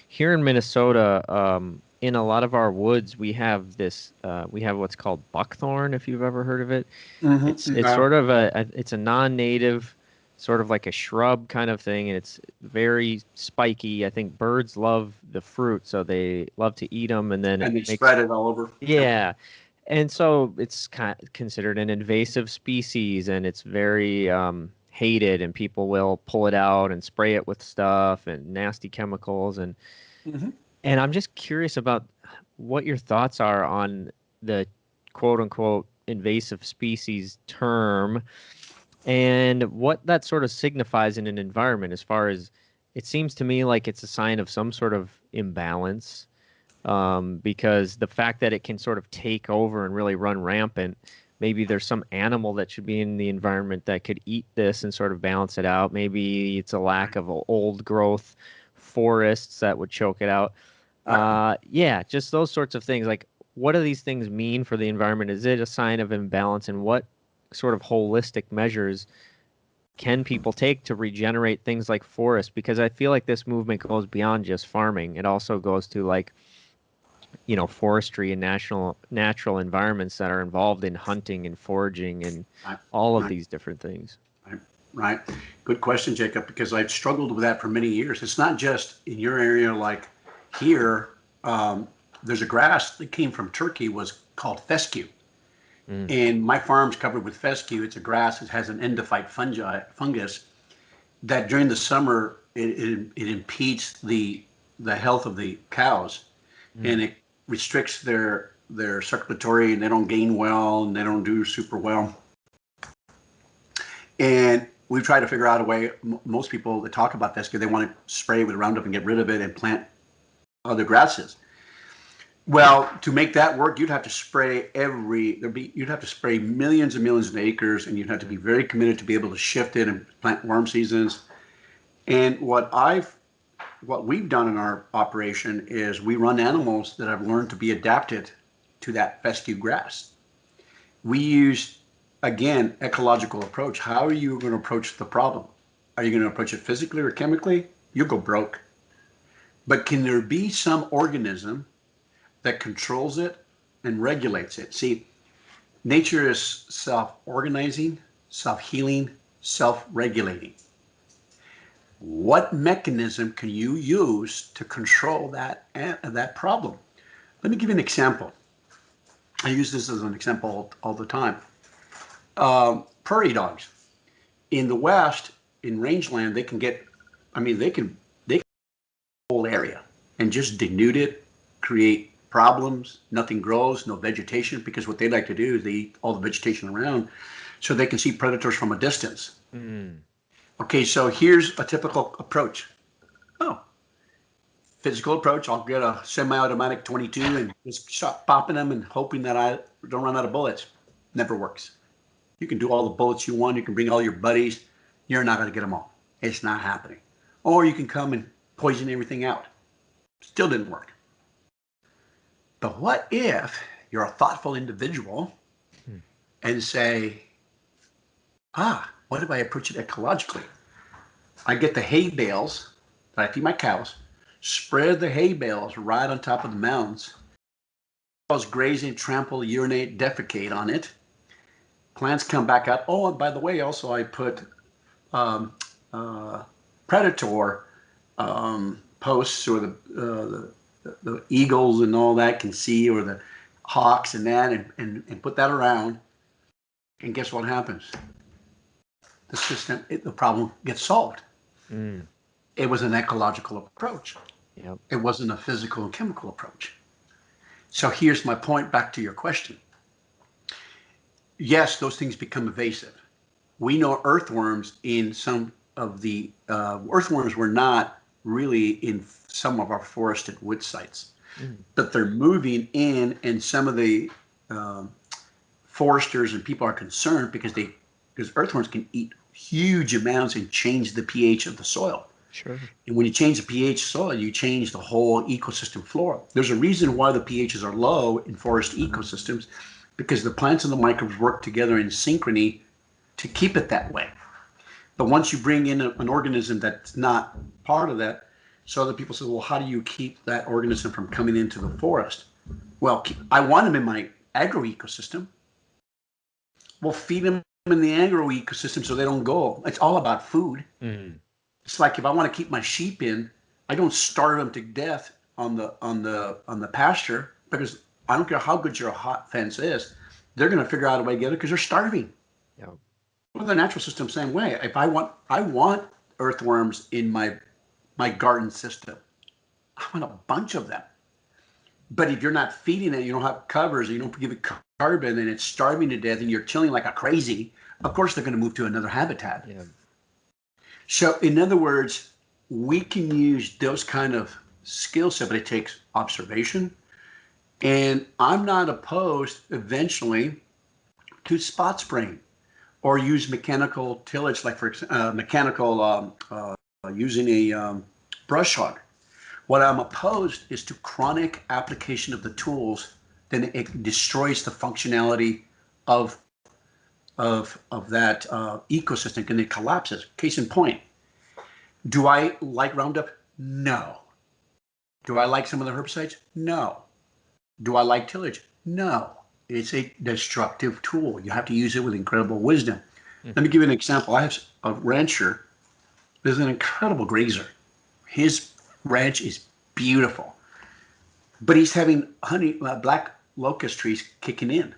here in Minnesota, in a lot of our woods, we have what's called buckthorn, if you've ever heard of it. Mm-hmm. It's sort of it's a non-native, sort of like a shrub kind of thing, and it's very spiky. I think birds love the fruit, so they love to eat them, and then they spread it all over. Yeah. And so it's considered an invasive species, and it's very hated, and people will pull it out and spray it with stuff and nasty chemicals. And I'm just curious about what your thoughts are on the quote unquote invasive species term and what that sort of signifies in an environment, as far as it seems to me like it's a sign of some sort of imbalance. Because the fact that it can sort of take over and really run rampant, maybe there's some animal that should be in the environment that could eat this and sort of balance it out. Maybe it's a lack of old growth forests that would choke it out. Yeah, just those sorts of things. Like, what do these things mean for the environment? Is it a sign of imbalance? And what sort of holistic measures can people take to regenerate things like forests? Because I feel like this movement goes beyond just farming. It also goes to, like, you know, forestry and natural environments that are involved in hunting and foraging and all of these different things. Right. Good question, Jacob, because I've struggled with that for many years. It's not just in your area, like here. There's a grass that came from Turkey, was called fescue. And my farm's covered with fescue. It's a grass. It has an endophyte fungus that during the summer it impedes the health of the cows, and it restricts their circulatory, and they don't gain well, and they don't do super well. And we've tried to figure out a way. Most people that talk about fescue, they want to spray with Roundup and get rid of it and plant other grasses. Well, to make that work, you'd have to spray you'd have to spray millions and millions of acres, and you'd have to be very committed to be able to shift it and plant warm seasons. And what we've done in our operation is we run animals that have learned to be adapted to that fescue grass. We use, again, ecological approach. How are you going to approach the problem? Are you going to approach it physically or chemically? You'll go broke. But can there be some organism that controls it and regulates it? See, nature is self-organizing, self-healing, self-regulating. What mechanism can you use to control that problem? Let me give you an example. I use this as an example all the time. Prairie dogs. In the West, in rangeland, they can whole area and just denude it, create problems. Nothing grows, no vegetation, because what they like to do is they eat all the vegetation around so they can see predators from a distance. Okay, so here's a typical approach. Physical approach. I'll get a semi-automatic 22 and just start popping them and hoping that I don't run out of bullets. Never works. You can do all the bullets you want. You can bring all your buddies. You're not going to get them all. It's not happening. Or you can come and poison everything out. Still didn't work. But what if you're a thoughtful individual and say, what if I approach it ecologically? I get the hay bales that I feed my cows, spread the hay bales right on top of the mounds. Cows grazing, trample, urinate, defecate on it. Plants come back out. Oh, and by the way, also I put predator posts, or the eagles and all that can see, or the hawks and that, and put that around. And guess what happens? The problem gets solved. It was an ecological approach. Yep. It wasn't a physical and chemical approach. So here's my point back to your question. Yes, those things become invasive. We know earthworms in some of the earthworms were not really in some of our forested wood sites, but they're moving in, and some of the foresters and people are concerned because earthworms can eat huge amounts and change the pH of the soil. Sure. And when you change the pH soil, you change the whole ecosystem flora. There's a reason why the pHs are low in forest ecosystems, because the plants and the microbes work together in synchrony to keep it that way. But once you bring in an organism that's not part of that, so other people say, well, how do you keep that organism from coming into the forest? Well, I want them in my agroecosystem. Well, feed them in the agroecosystem so they don't go. It's all about food. It's like if I want to keep my sheep in, I don't starve them to death on the pasture, because I don't care how good your hot fence is, they're going to figure out a way to get it because they're starving. Yeah. Well, the natural system, same way. If I want earthworms in my garden system. I want a bunch of them. But if you're not feeding it, you don't have covers, you don't give it carbon, and it's starving to death, and you're killing like a crazy, of course they're going to move to another habitat. Yeah. So in other words, we can use those kind of skill set, but it takes observation. And I'm not opposed eventually to spot spraying or use mechanical tillage, like for using a brush hog. What I'm opposed is to chronic application of the tools. Then it destroys the functionality of that ecosystem, and it collapses. Case in point, do I like Roundup? No. Do I like some of the herbicides? No. Do I like tillage? No. It's a destructive tool. You have to use it with incredible wisdom. Let me give you an example. I have a rancher. There's an incredible grazer. His ranch is beautiful, but he's having black locust trees kicking in.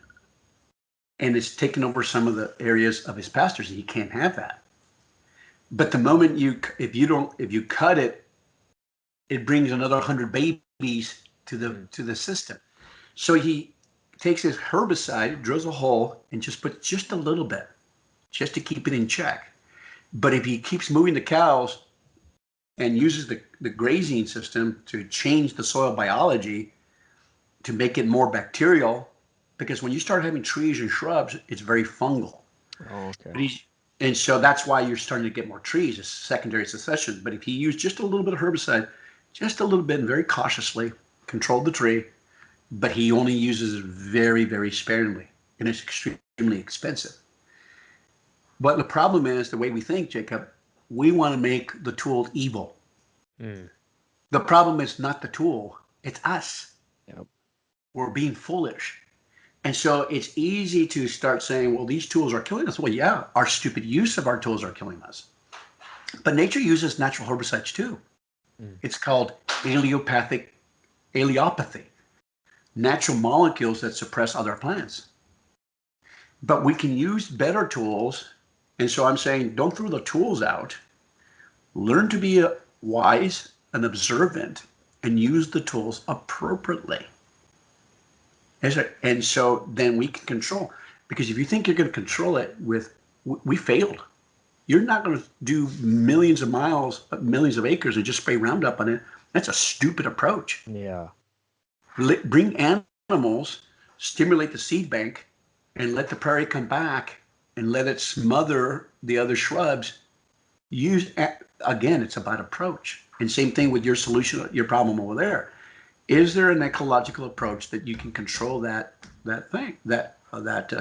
and it's taken over some of the areas of his pastures, and he can't have that. But the moment if you cut it, it brings another 100 babies to the system. So he takes his herbicide, drills a hole, and just puts just a little bit, just to keep it in check. But if he keeps moving the cows and uses the grazing system to change the soil biology to make it more bacterial, because when you start having trees and shrubs, it's very fungal. Oh, okay. And so that's why you're starting to get more trees, it's secondary succession. But if he used just a little bit of herbicide, just a little bit, and very cautiously controlled the tree, but he only uses it very, very sparingly, and it's extremely expensive. But the problem is the way we think, Jacob, we want to make the tool evil. The problem is not the tool, it's us. Yep. We're being foolish. And so it's easy to start saying, well, these tools are killing us. Well, yeah, our stupid use of our tools are killing us. But nature uses natural herbicides too. It's called allelopathy, natural molecules that suppress other plants. But we can use better tools. And so I'm saying, don't throw the tools out. Learn to be wise and observant and use the tools appropriately. And so then we can control. Because if you think you're going to control it we failed. You're not going to do millions of miles, millions of acres and just spray Roundup on it. That's a stupid approach. Yeah. Bring animals, stimulate the seed bank, and let the prairie come back and let it smother the other shrubs. Again, it's about approach. And same thing with your solution, your problem over there. Is there an ecological approach that you can control that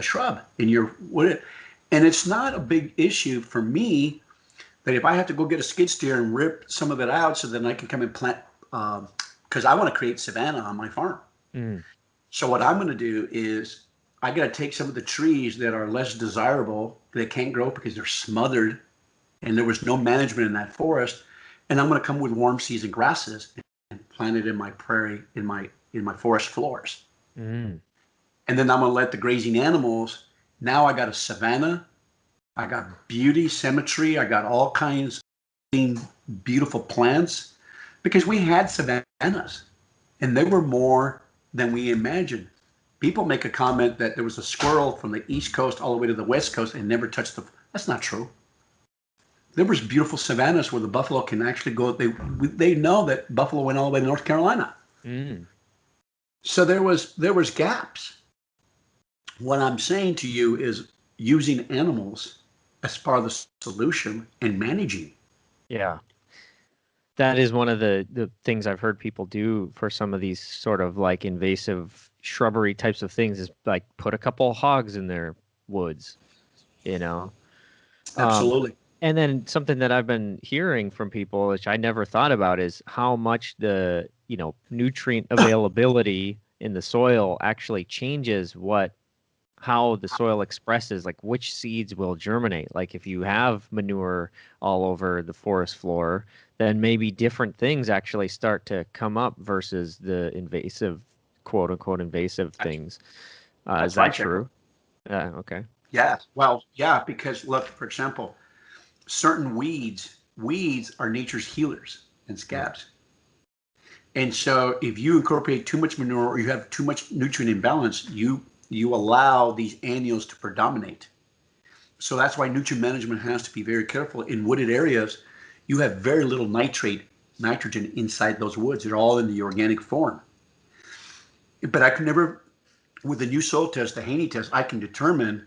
shrub in your wood? And it's not a big issue for me that if I have to go get a skid steer and rip some of it out so then I can come and plant, because I want to create savanna on my farm. So what I'm going to do is I got to take some of the trees that are less desirable, they can't grow because they're smothered and there was no management in that forest, and I'm going to come with warm season grasses and plant it in my prairie, in my forest floors. And then I'm going to let the grazing animals. Now I got a savanna, I got beauty, symmetry, I got all kinds of beautiful plants, because we had savannas and they were more than we imagined. People make a comment that there was a squirrel from the East Coast all the way to the West Coast and never touched that's not true. There was beautiful savannas where the buffalo can actually go. They know that buffalo went all the way to North Carolina. So there was gaps. What I'm saying to you is using animals as part of the solution and managing. Yeah. That is one of the things I've heard people do for some of these sort of like invasive shrubbery types of things is like put a couple hogs in their woods, Absolutely. And then something that I've been hearing from people, which I never thought about, is how much the, nutrient availability in the soil actually changes how the soil expresses, like which seeds will germinate. Like if you have manure all over the forest floor, then maybe different things actually start to come up versus the invasive, quote unquote, invasive things. Is that true? Okay. Yeah. Well, yeah, because look, for example, certain weeds are nature's healers and scabs. And so if you incorporate too much manure or you have too much nutrient imbalance, you allow these annuals to predominate. So that's why nutrient management has to be very careful. In wooded areas, you have very little nitrogen inside those woods. They're all in the organic form. But I can never, with the new soil test, the Haney test, I can determine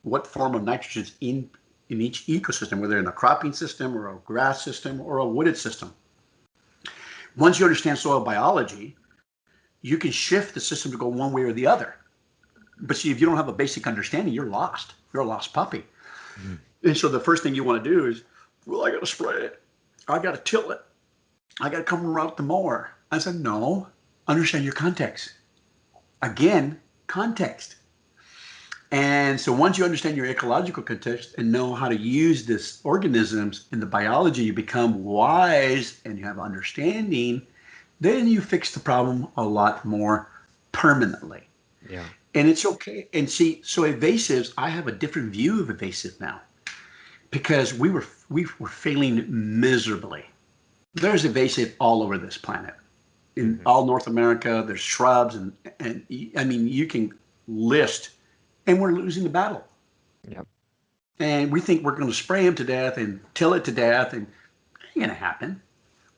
what form of nitrogen is in each ecosystem, whether in a cropping system or a grass system or a wooded system. Once you understand soil biology, you can shift the system to go one way or the other. But see, if you don't have a basic understanding, you're lost. You're a lost puppy. And so the first thing you want to do is, well, I got to spray it. I got to till it. I got to come around the mower. I said, no, understand your context. Again, context. And so once you understand your ecological context and know how to use these organisms in the biology, you become wise and you have understanding, then you fix the problem a lot more permanently. Yeah. And it's okay. And see, so evasives, I have a different view of evasive now because we were failing miserably. There's evasive all over this planet. In all North America, there's shrubs and I mean you can list, and we're losing the battle. Yep. And we think we're going to spray them to death and till it to death, and it ain't going to happen.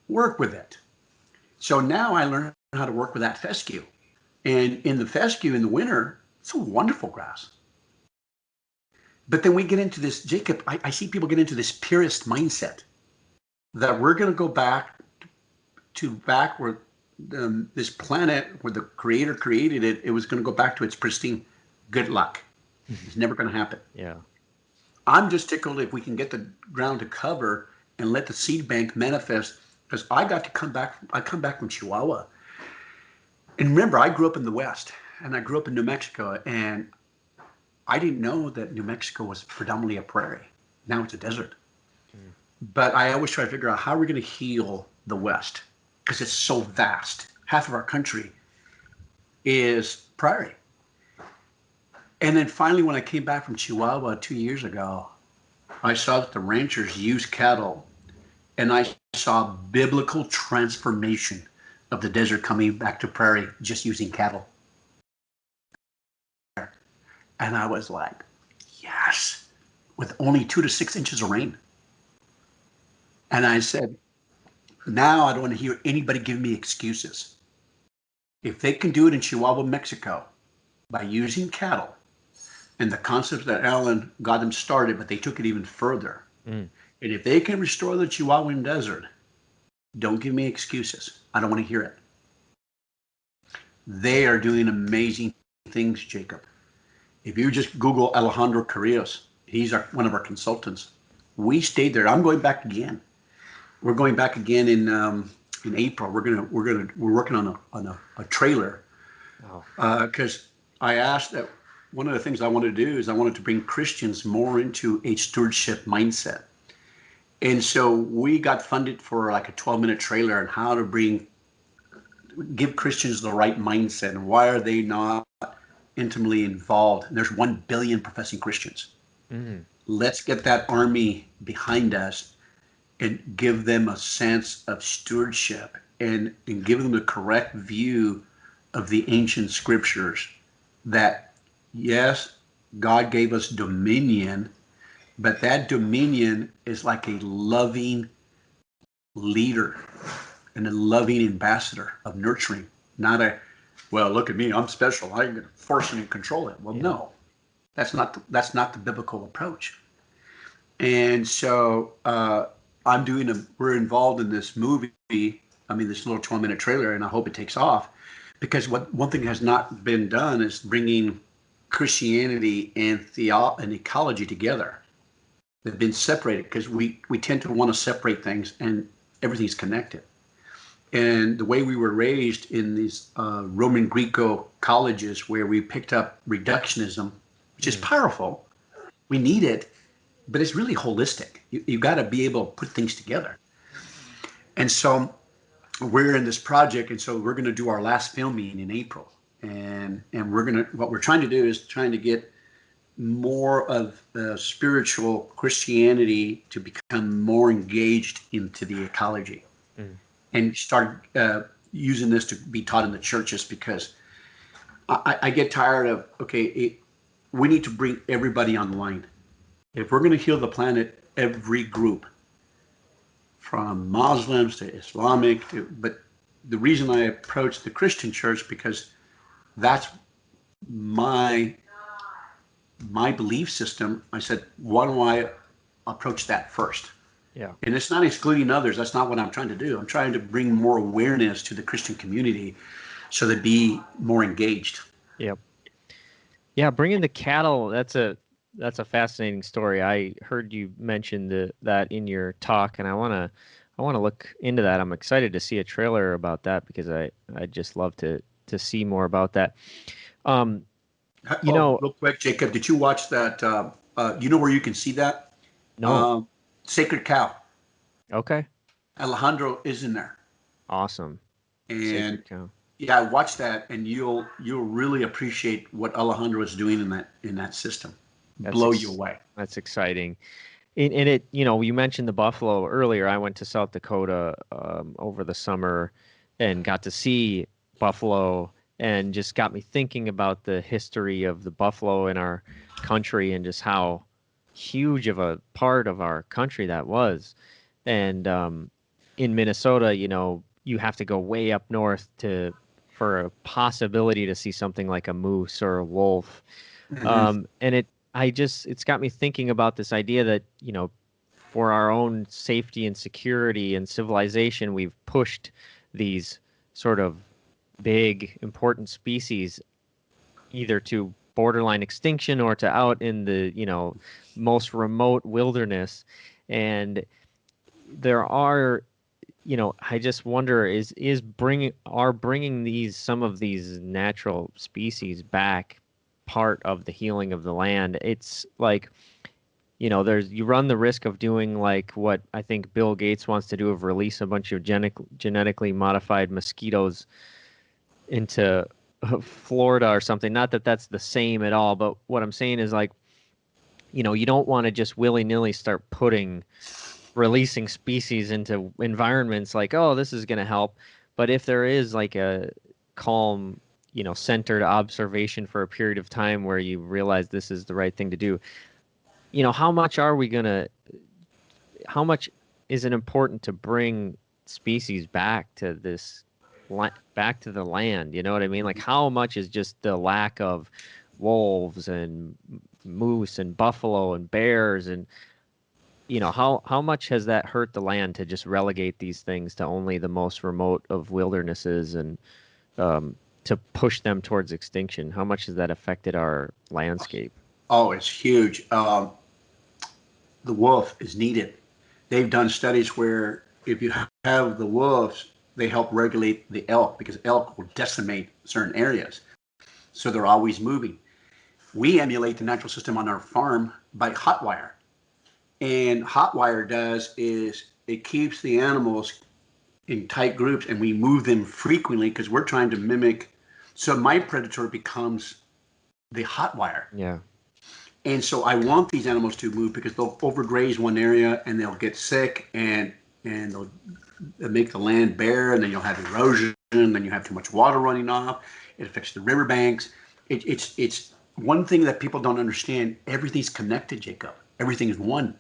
Work with it. So now I learned how to work with that fescue. And in the fescue in the winter, it's a wonderful grass. But then we get into this, Jacob, I see people get into this purist mindset that we're going to go back where this planet, where the creator created it, it was going to go back to its pristine. Good luck. It's never going to happen. Yeah. I'm just tickled if we can get the ground to cover and let the seed bank manifest. Because I come back from Chihuahua. And remember, I grew up in the West, and I grew up in New Mexico, and I didn't know that New Mexico was predominantly a prairie. Now it's a desert. But I always try to figure out how we're going to heal the West, because it's so vast. Half of our country is prairie. And then finally, when I came back from Chihuahua 2 years ago, I saw that the ranchers use cattle, and I saw biblical transformation of the desert coming back to prairie just using cattle. And I was like, yes, with only 2 to 6 inches of rain. And I said, now I don't want to hear anybody give me excuses. If they can do it in Chihuahua, Mexico, by using cattle, and the concept that Alan got them started, but they took it even further. And if they can restore the Chihuahuan desert, don't give me excuses. I don't want to hear it. They are doing amazing things, Jacob. If you just Google Alejandro Carrillos, he's one of our consultants. We stayed there. I'm going back again. We're going back again in April. We're working on a trailer because I asked that. One of the things I wanted to do is I wanted to bring Christians more into a stewardship mindset. And so we got funded for like a 12-minute trailer on how to give Christians the right mindset and why are they not intimately involved. And there's 1 billion professing Christians. Let's get that army behind us and give them a sense of stewardship and give them the correct view of the ancient scriptures that yes, God gave us dominion, but that dominion is like a loving leader and a loving ambassador of nurturing, not well, look at me, I'm special, I can force and control it. Well, no, that's not the biblical approach. And so we're involved in this movie, this little 12-minute trailer, and I hope it takes off, because one thing has not been done is bringing Christianity and ecology together. They've been separated because we tend to want to separate things, and everything's connected. And the way we were raised in these Roman Greco colleges where we picked up reductionism, which is powerful, we need it, but it's really holistic. You got to be able to put things together. And so we're in this project, and so we're going to do our last filming in April. And what we're trying to do is trying to get more of spiritual Christianity to become more engaged into the ecology, and start using this to be taught in the churches, because I get tired of, we need to bring everybody online. If we're going to heal the planet, every group, from Muslims to Islamic, but the reason I approach the Christian church, because that's my belief system. I said, why don't I approach that first? Yeah. And it's not excluding others. That's not what I'm trying to do. I'm trying to bring more awareness to the Christian community so they be more engaged. Yep. Yeah, bringing the cattle, that's a fascinating story. I heard you mention that in your talk, and I want to look into that. I'm excited to see a trailer about that, because I just love to see more about that. Real quick, Jacob, did you watch that? You know where you can see that? No. Sacred Cow. Okay. Alejandro is in there. Awesome. And Sacred Cow. Yeah, watch that, and you'll really appreciate what Alejandro is doing in that system. That's Blow you away. that's exciting. And it, you mentioned the buffalo earlier. I went to South Dakota over the summer and got to see buffalo, and just got me thinking about the history of the buffalo in our country and just how huge of a part of our country that was. And in Minnesota, you have to go way up north to for a possibility to see something like a moose or a wolf. Hmm. And it's got me thinking about this idea that, for our own safety and security and civilization, we've pushed these sort of big, important species either to borderline extinction or to out in the, most remote wilderness. And there are, I just wonder, is bringing some of these natural species back part of the healing of the land? It's like, you run the risk of doing like what I think Bill Gates wants to do, of release a bunch of genetically modified mosquitoes into Florida or something. Not that that's the same at all, but what I'm saying is, like, you don't want to just willy-nilly start releasing species into environments like, oh, this is going to help. But if there is like a calm, centered observation for a period of time where you realize this is the right thing to do, how much are we going to, how much is it important to bring species back to back to the land? You know what I mean? Like, how much is just the lack of wolves and moose and buffalo and bears, and how much has that hurt the land to just relegate these things to only the most remote of wildernesses, and to push them towards extinction? How much has that affected our landscape? Oh, it's huge. The wolf is needed. They've done studies where if you have the wolves, they help regulate the elk, because elk will decimate certain areas. So they're always moving. We emulate the natural system on our farm by hot wire. And hot wire does is it keeps the animals in tight groups, and we move them frequently because we're trying to mimic. So my predator becomes the hot wire. Yeah. And so I want these animals to move because they'll overgraze one area and they'll get sick, and they'll make the land bare, and then you'll have erosion, and then you have too much water running off. It affects the riverbanks. It's one thing that people don't understand. Everything's connected, Jacob. Everything is one.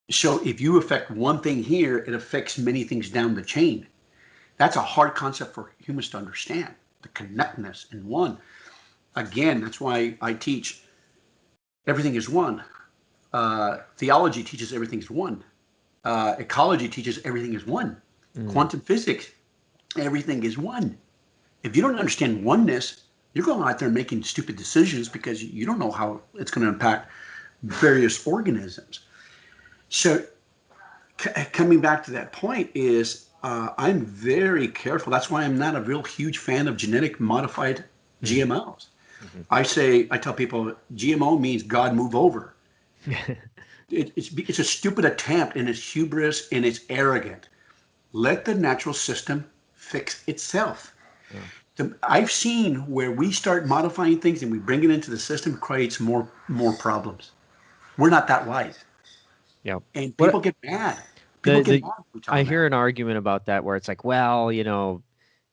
So if you affect one thing here, it affects many things down the chain. That's a hard concept for humans to understand, the connectedness in one. Again, that's why I teach everything is one. Theology teaches everything is one. Ecology teaches everything is one. Quantum physics, everything is one. If you don't understand oneness, you're going out there making stupid decisions because you don't know how it's going to impact various organisms. So coming back to that point is I'm very careful. That's why I'm not a real huge fan of genetic modified GMOs. I tell people GMO means God move over. It's a stupid attempt, and it's hubris, and it's arrogant. Let the natural system fix itself. I've seen where we start modifying things and we bring it into the system, it creates more problems. We're not that wise. Yeah. And people get mad. People get mad when we tell I them hear that. an argument about that where it's like, well,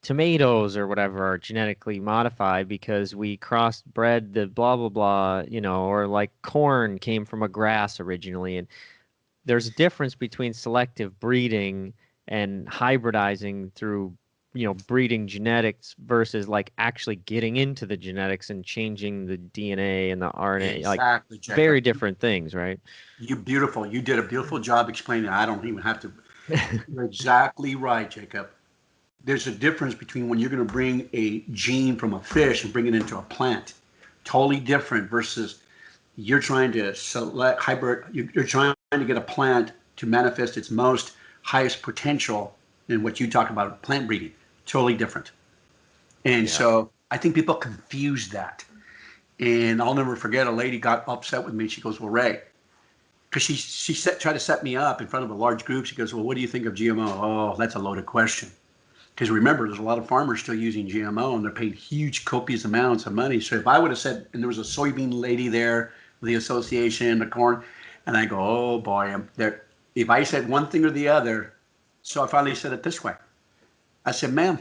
tomatoes or whatever are genetically modified because we crossbred the blah blah blah, or like corn came from a grass originally. And there's a difference between selective breeding and hybridizing through, breeding genetics versus like actually getting into the genetics and changing the DNA and the RNA. Like, Exactly, Jacob. very different things, right? You beautiful. You did a beautiful job explaining it. I don't even have to. You're exactly right, Jacob. There's a difference between when you're going to bring a gene from a fish and bring it into a plant. Totally different versus you're trying to select hybrid. You're trying to get a plant to manifest its most highest potential in what you talk about, plant breeding. Totally different. And so I think people confuse that. And I'll never forget, a lady got upset with me. She goes, well, Ray, because tried to set me up in front of a large group. She goes, well, what do you think of GMO? Oh, that's a loaded question. Because remember, there's a lot of farmers still using GMO, and they're paying huge copious amounts of money. So if I would have said, and there was a soybean lady there, the association, the corn, and I go, oh boy, I'm there. If I said one thing or the other, so I finally said it this way. I said, ma'am,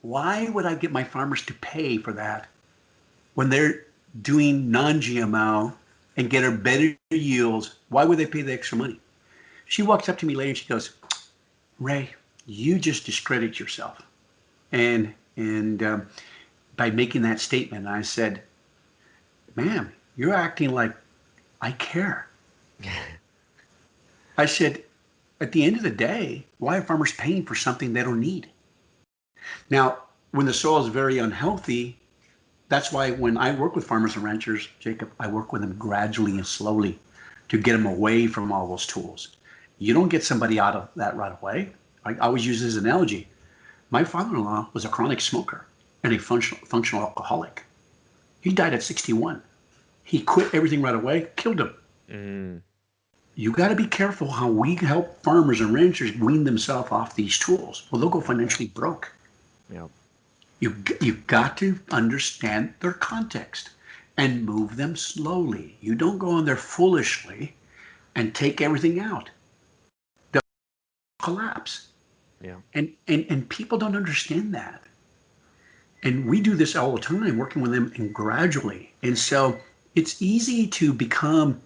why would I get my farmers to pay for that when they're doing non-GMO and get better yields? Why would they pay the extra money? She walks up to me later and she goes, Ray, you just discredit yourself. And by making that statement, I said, ma'am, you're acting like I care. I said, at the end of the day, why are farmers paying for something they don't need? Now, when the soil is very unhealthy, that's why when I work with farmers and ranchers, Jacob, I work with them gradually and slowly to get them away from all those tools. You don't get somebody out of that right away. I always use this analogy. My father-in-law was a chronic smoker and a functional alcoholic. He died at 61. He quit everything right away, killed him. Mm. You got to be careful how we help farmers and ranchers wean themselves off these tools. Well, they'll go financially broke. Yep. You've got to understand their context and move them slowly. You don't go on there foolishly and take everything out. They'll collapse. Yeah. And people don't understand that. And we do this all the time, working with them and gradually. And so it's easy to become,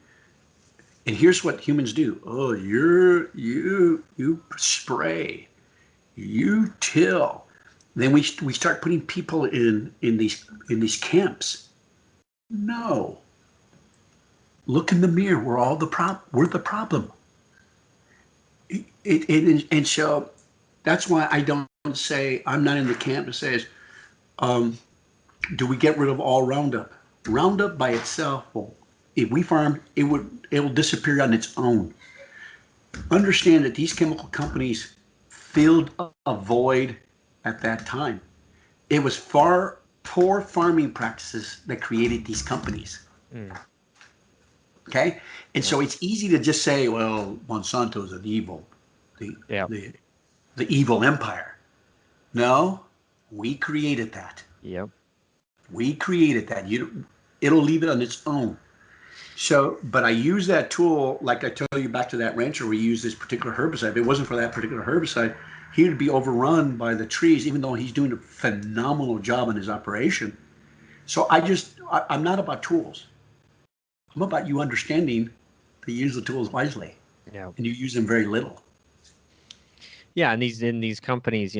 and here's what humans do. Oh, you spray, you till. Then we start putting people in these camps. No. Look in the mirror. We're the problem. And so that's why I don't say, I'm not in the camp that says, do we get rid of all Roundup? Roundup by itself, if we farm, it will disappear on its own. Understand that these chemical companies filled a void at that time. It was poor farming practices that created these companies. Mm. Okay? And so it's easy to just say, well, Monsanto's an evil, the evil empire. No, we created that. Yep. We created that. It'll leave it on its own. So, but I use that tool, like I tell you back to that rancher, we use this particular herbicide. If it wasn't for that particular herbicide, he would be overrun by the trees, even though he's doing a phenomenal job in his operation. So I'm not about tools. I'm about you understanding to use the tools wisely. Yeah. And you use them very little. Yeah, and in these companies,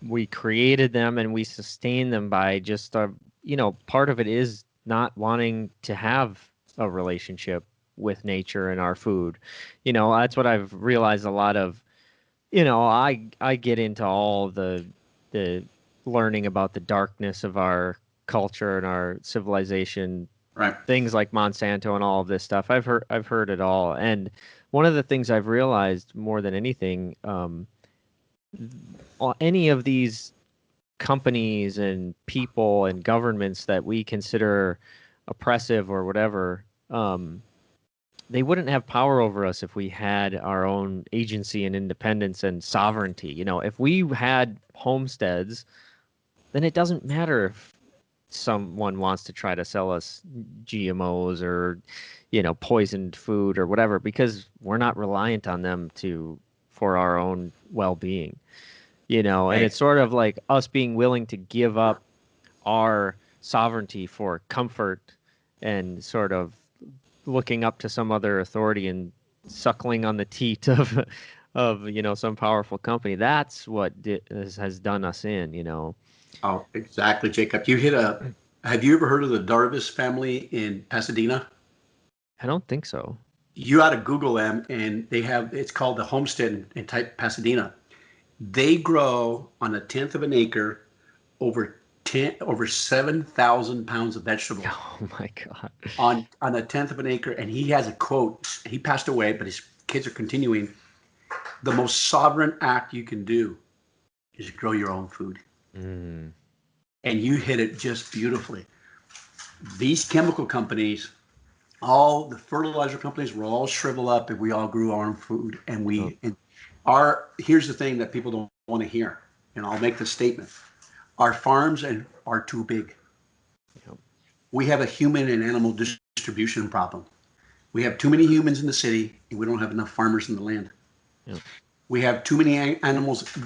we created them and we sustain them by just part of it is not wanting to have a relationship with nature and our food. That's what I've realized a lot of. I get into all the learning about the darkness of our culture and our civilization, Right. things like Monsanto and all of this stuff. I've heard it all. And one of the things I've realized more than anything, any of these companies and people and governments that we consider oppressive or whatever, they wouldn't have power over us if we had our own agency and independence and sovereignty. If we had homesteads, then it doesn't matter if someone wants to try to sell us GMOs or, poisoned food or whatever, because we're not reliant on them for our own well-being. And it's sort of like us being willing to give up our sovereignty for comfort and sort of looking up to some other authority and suckling on the teat of some powerful company. That's what has done us in. Oh, exactly, Jacob. Have you ever heard of the Darvis family in Pasadena? I don't think so. You ought to Google them, and it's called the Homestead in type Pasadena. They grow on 1/10 of an acre over 7,000 pounds of vegetables. Oh my God. On 1/10 of an acre, and he has a quote. He passed away, but his kids are continuing. The most sovereign act you can do is grow your own food. Mm. And you hit it just beautifully. These chemical companies, all the fertilizer companies, will all shrivel up if we all grew our own food. And here's the thing that people don't want to hear, and I'll make the statement. Our farms are too big. Yep. We have a human and animal distribution problem. We have too many humans in the city, and we don't have enough farmers in the land. Yep. We have too many animals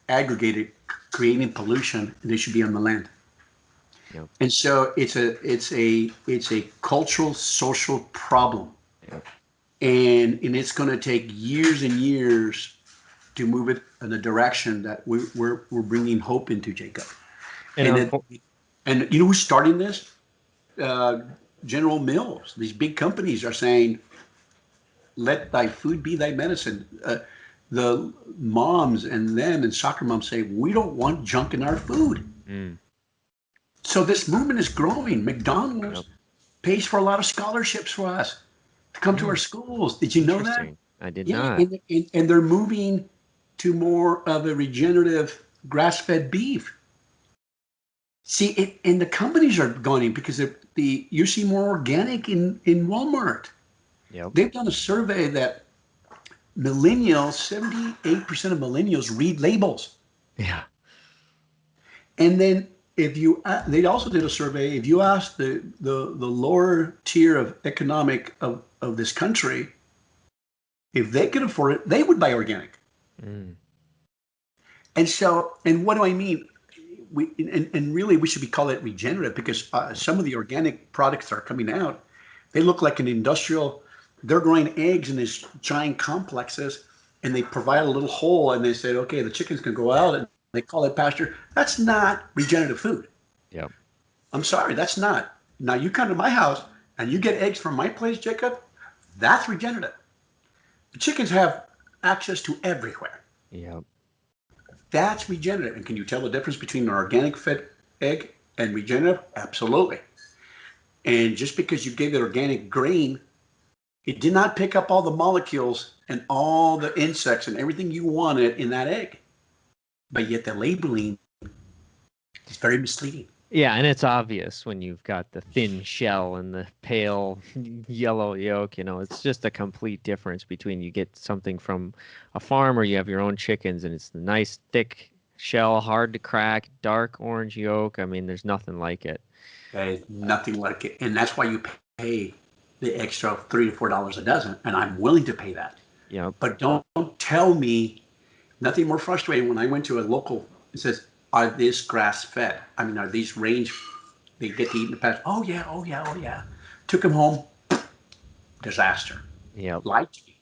aggregated, creating pollution, and they should be on the land. Yep. And so it's a cultural, social problem. Yep. And it's going to take years and years to move it in the direction that we're bringing hope into, Jacob. And you know who's starting this? General Mills. These big companies are saying, "Let thy food be thy medicine." The moms and them and soccer moms say, "We don't want junk in our food." Mm. So this movement is growing. McDonald's Yep. pays for a lot of scholarships for us to come to our schools. Did you know that? Interesting. I did Yeah, not. and they're moving to more of a regenerative grass-fed beef. See, and the companies are going because you see more organic in Walmart. Yep. They've done a survey that millennials, 78% of millennials read labels. Yeah. And then they also did a survey, if you ask the lower tier of economic of this country, if they could afford it, they would buy organic. Mm. And what do I mean? Really, we should be calling it regenerative because some of the organic products that are coming out, they look like an industrial. They're growing eggs in these giant complexes, and they provide a little hole, and they say, okay, the chickens can go out, and they call it pasture. That's not regenerative food. Yep. I'm sorry, that's not. Now you come to my house and you get eggs from my place, Jacob. That's regenerative. The chickens have access to everywhere. Yep. That's regenerative. And can you tell the difference between an organic fed egg and regenerative? Absolutely. And just because you gave it organic grain, it did not pick up all the molecules and all the insects and everything you wanted in that egg. But yet the labeling is very misleading. Yeah, and it's obvious when you've got the thin shell and the pale yellow yolk. It's just a complete difference between you get something from a farm or you have your own chickens and it's the nice thick shell, hard to crack, dark orange yolk. I mean, there's nothing like it. There's nothing like it. And that's why you pay the extra $3 to $4 a dozen. And I'm willing to pay that. Yep. But don't tell me nothing more frustrating when I went to a local, it says, are these grass fed? I mean, are these range, they get to eat in the past? Oh yeah. Took them home, disaster. Yep. Lied to me.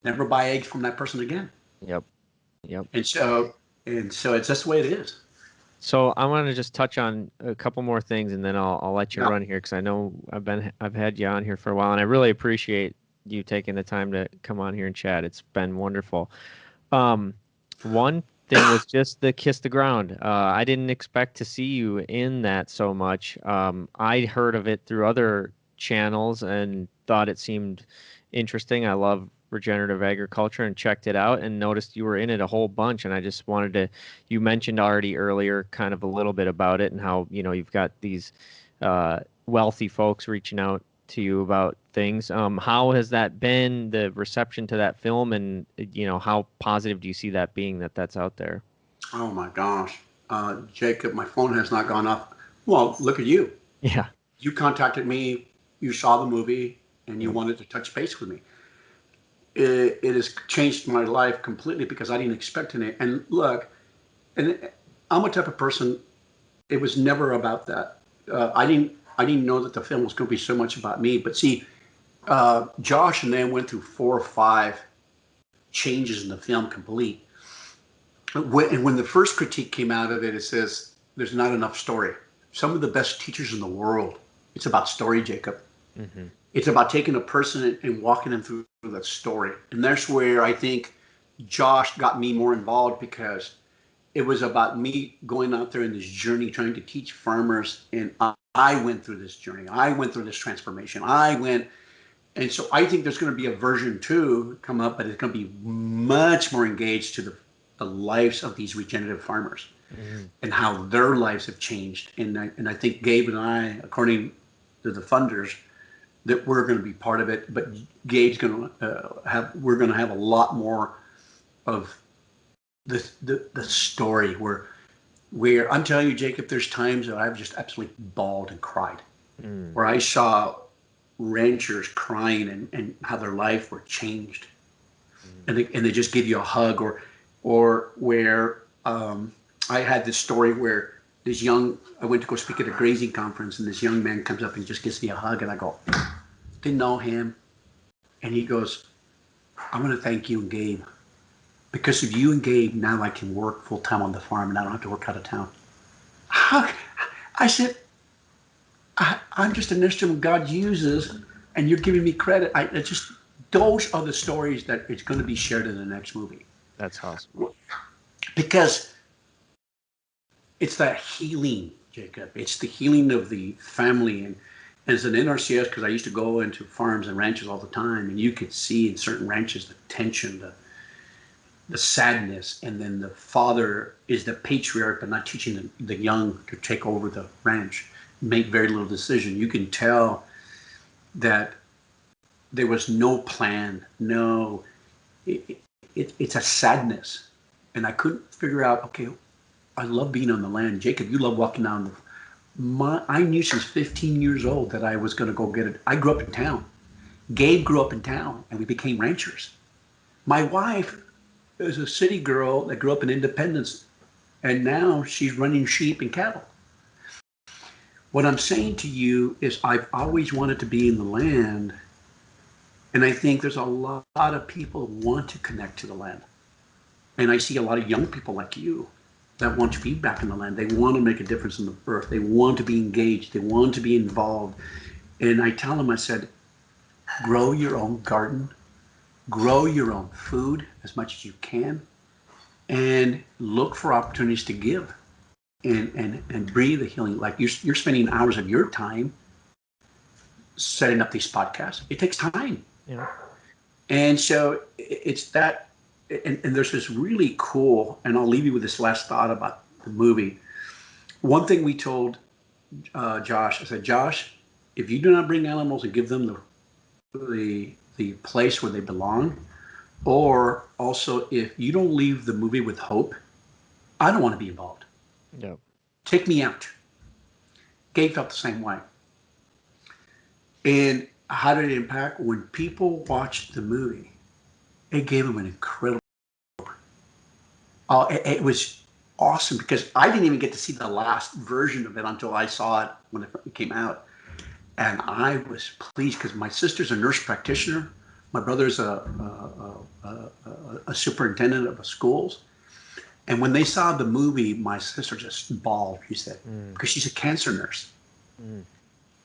Never buy eggs from that person again. Yep. And so it's just the way it is. So I want to just touch on a couple more things, and then I'll let you run here because I know I've had you on here for a while, and I really appreciate you taking the time to come on here and chat. It's been wonderful. One thing was just the Kiss the Ground. I didn't expect to see you in that so much. I heard of it through other channels and thought it seemed interesting. I love regenerative agriculture and checked it out and noticed you were in it a whole bunch. And I just wanted to, you mentioned already earlier kind of a little bit about it and how, you've got these wealthy folks reaching out to you about things. How has that been, the reception to that film, and how positive do you see that being that's out there? Oh my gosh, Jacob, my phone has not gone off. Well, look at you. Yeah. You contacted me, you saw the movie, and you wanted to touch base with me. It has changed my life completely because I didn't expect it. And look, and I'm a type of person. It was never about that. I didn't know that the film was going to be so much about me. But see, Josh and them went through 4 or 5 changes in the film complete. And when the first critique came out of it, it says there's not enough story. Some of the best teachers in the world, it's about story, Jacob. Mm-hmm. It's about taking a person and walking them through that story. And that's where I think Josh got me more involved because it was about me going out there in this journey, trying to teach farmers. And I went through this journey. I went through this transformation. And so I think there's going to be a version 2 come up, but it's going to be much more engaged to the lives of these regenerative farmers and how their lives have changed. And I think Gabe and I, according to the funders, that we're going to be part of it. But Gabe's going to we're going to have a lot more of the story where I'm telling you, Jacob, there's times that I've just absolutely bawled and cried, where I saw ranchers crying and how their life were changed, and they just give you a hug, or where I had this story where I went to go speak at a grazing conference, and this young man comes up and just gives me a hug, and I go, didn't know him, and he goes, I want to thank you and Gabe. Because of you and Gabe, now I can work full time on the farm and I don't have to work out of town. I said, I'm just an instrument God uses, and you're giving me credit. Those are the stories that it's going to be shared in the next movie. That's awesome. Because it's that healing, Jacob. It's the healing of the family. And as an NRCS, because I used to go into farms and ranches all the time, and you could see in certain ranches the tension, the sadness, and then the father is the patriarch, but not teaching the young to take over the ranch, make very little decision. You can tell that there was no plan, it's a sadness. And I couldn't figure out, okay, I love being on the land. Jacob, you love walking down I knew since 15 years old that I was going to go get it. I grew up in town. Gabe grew up in town, and we became ranchers. My wife is a city girl that grew up in Independence, and now she's running sheep and cattle. What I'm saying to you is I've always wanted to be in the land, and I think there's a lot of people who want to connect to the land. And I see a lot of young people like you that want to be back in the land. They want to make a difference in the earth. They want to be engaged. They want to be involved. And I tell them, I said, grow your own garden, grow your own food as much as you can, and look for opportunities to give and breathe the healing. Like you're spending hours of your time setting up these podcasts. It takes time. Yeah. And so it's that, and there's this really cool, and I'll leave you with this last thought about the movie. One thing we told Josh, I said, Josh, if you do not bring animals and give them the place where they belong, or also if you don't leave the movie with hope, I don't want to be involved. No. Take me out. Gabe felt the same way. And how did it impact? When people watched the movie, it gave them an incredible. It was awesome because I didn't even get to see the last version of it until I saw it when it came out. And I was pleased because my sister's a nurse practitioner. My brother's a superintendent of schools. And when they saw the movie, my sister just bawled, she said, because she's a cancer nurse.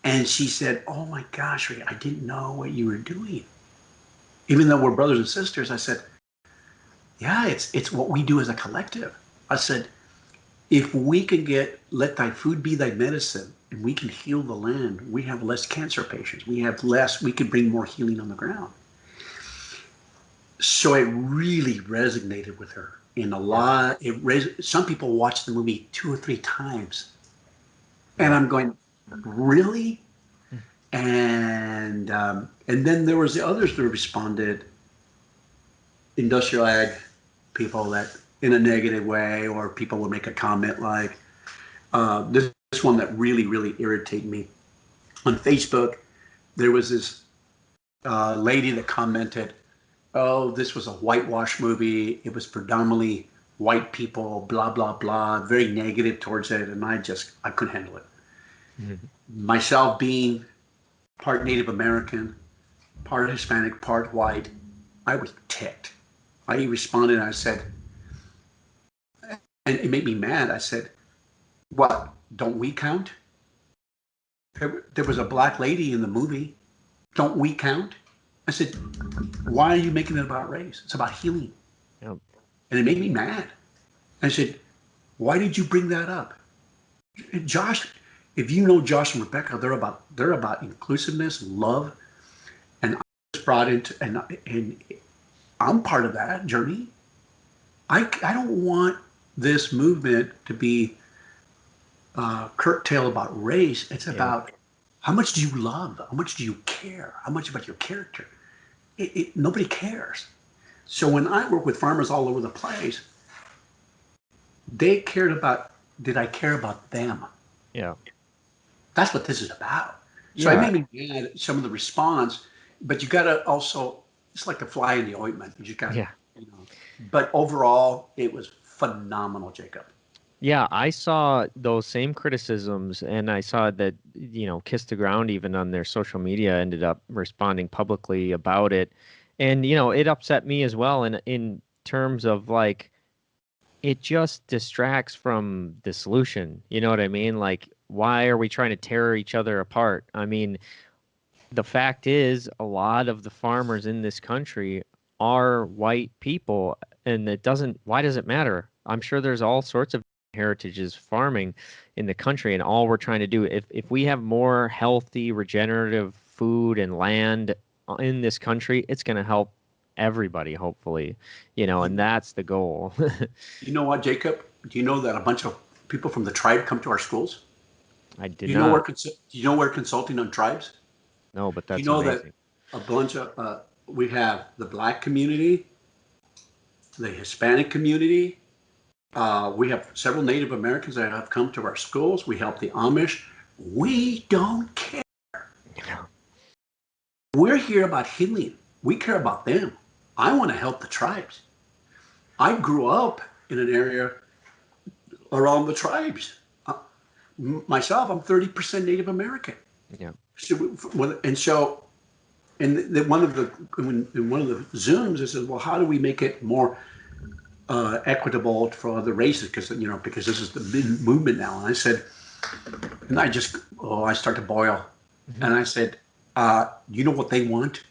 And she said, oh my gosh, Ray, I didn't know what you were doing. Even though we're brothers and sisters, I said, yeah, it's what we do as a collective. I said, if we can let thy food be thy medicine, and we can heal the land, we have less cancer patients. We can bring more healing on the ground. So it really resonated with her in a lot. Some people watch the movie 2 or 3 times. And I'm going, really? And then there was the others that responded, industrial ag people that in a negative way, or people would make a comment like, this one that really, really irritated me. On Facebook, there was this lady that commented, oh, this was a whitewash movie. It was predominantly white people, blah, blah, blah, very negative towards it. And I couldn't handle it. Myself being part Native American, part Hispanic, part white, I was ticked. I responded and I said, and it made me mad. I said, what, don't we count? There was a black lady in the movie. Don't we count? I said, why are you making it about race? It's about healing. Yep. And it made me mad. I said, why did you bring that up? Josh, if you know Josh and Rebecca, they're about inclusiveness, love, and I was brought into, and I'm part of that journey. I don't want this movement to be curtailed about race. It's about how much do you love? How much do you care? How much about your character? Nobody cares. So when I work with farmers all over the place, They cared about, did I care about them? Yeah. That's what this is about. So I Yeah. made me mad at some of the response, but you got to also, it's like a fly in the ointment. You just got, Yeah. you know, but overall, it was phenomenal, Jacob. Yeah, I saw those same criticisms, and I saw that, Kiss the Ground, even on their social media, ended up responding publicly about it. And, it upset me as well in terms of like, it just distracts from the solution. You know what I mean? Like, why are we trying to tear each other apart? I mean, the fact is, a lot of the farmers in this country are white people, and why does it matter? I'm sure there's all sorts of heritages farming in the country, and all we're trying to do, if we have more healthy, regenerative food and land in this country, it's going to help everybody, hopefully, and You, that's the goal. you know what, Jacob? Do you know that a bunch of people from the tribe come to our schools? I did Do you know where, not do you know where consulting on tribes? know, but Do you that's know that amazing. a bunch of, we have the black community, the Hispanic community, we have several Native Americans that have come to our schools. We help the Amish. We don't care. We're here about healing. We care about them. I want to help the tribes. I grew up in an area around the tribes. Myself, I'm 30% Native American. Yeah. And so, one of the in one of the Zooms, I said, "Well, how do we make it more equitable for other races?" Because this is the big movement now. And I said, and I start to boil, Mhm. and I said, "You know what they want?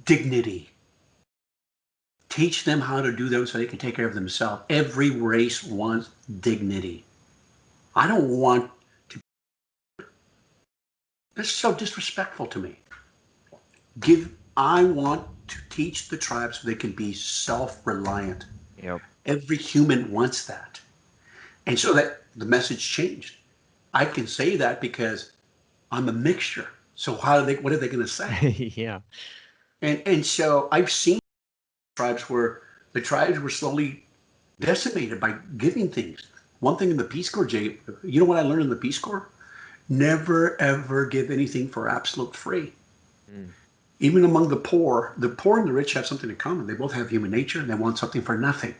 Dignity. Teach them how to do them so they can take care of themselves. Every race wants dignity. I don't want to. That's so disrespectful to me. I want to teach the tribes so they can be self-reliant. Yep. Every human wants that. And so that the message changed. I can say that because I'm a mixture. So what are they going to say? Yeah. And so I've seen tribes where the tribes were slowly decimated by giving things. One thing in the Peace Corps, Jay, you know what I learned in the Peace Corps? Never ever give anything for absolute free. Mm. Even among the poor and the rich have something in common. They both have human nature and they want something for nothing.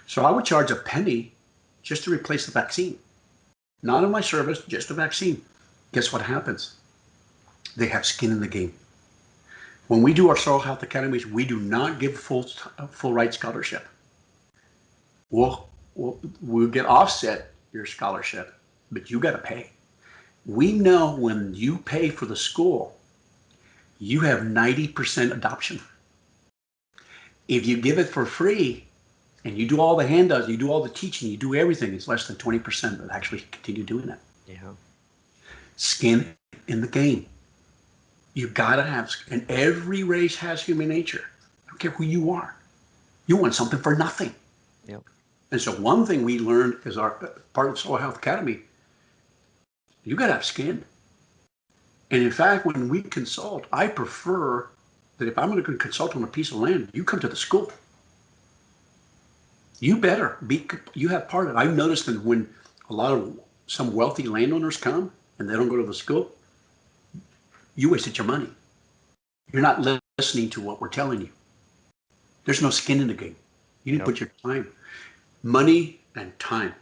So I would charge a penny just to replace the vaccine. Not in my service, just a vaccine. Guess what happens? They have skin in the game. When we do our soil health academies, we do not give full ride scholarship. We'll get offset your scholarship, but you got to pay. We know when you pay for the school, you have 90% adoption. If you give it for free and you do all the handouts, you do all the teaching, you do everything, it's less than 20% that actually continue doing it. Yeah. Skin in the game. You gotta have, and every race has human nature. I don't care who you are. You want something for nothing. Yep. And so one thing we learned as our part of Soil Health Academy, you gotta have skin. And in fact, when we consult, I prefer that if I'm going to consult on a piece of land, you come to the school. You better be, you have part of it. I've noticed that when some wealthy landowners come and they don't go to the school, you wasted your money. You're not listening to what we're telling you. There's no skin in the game. You need to Yep. put your time, money, and time.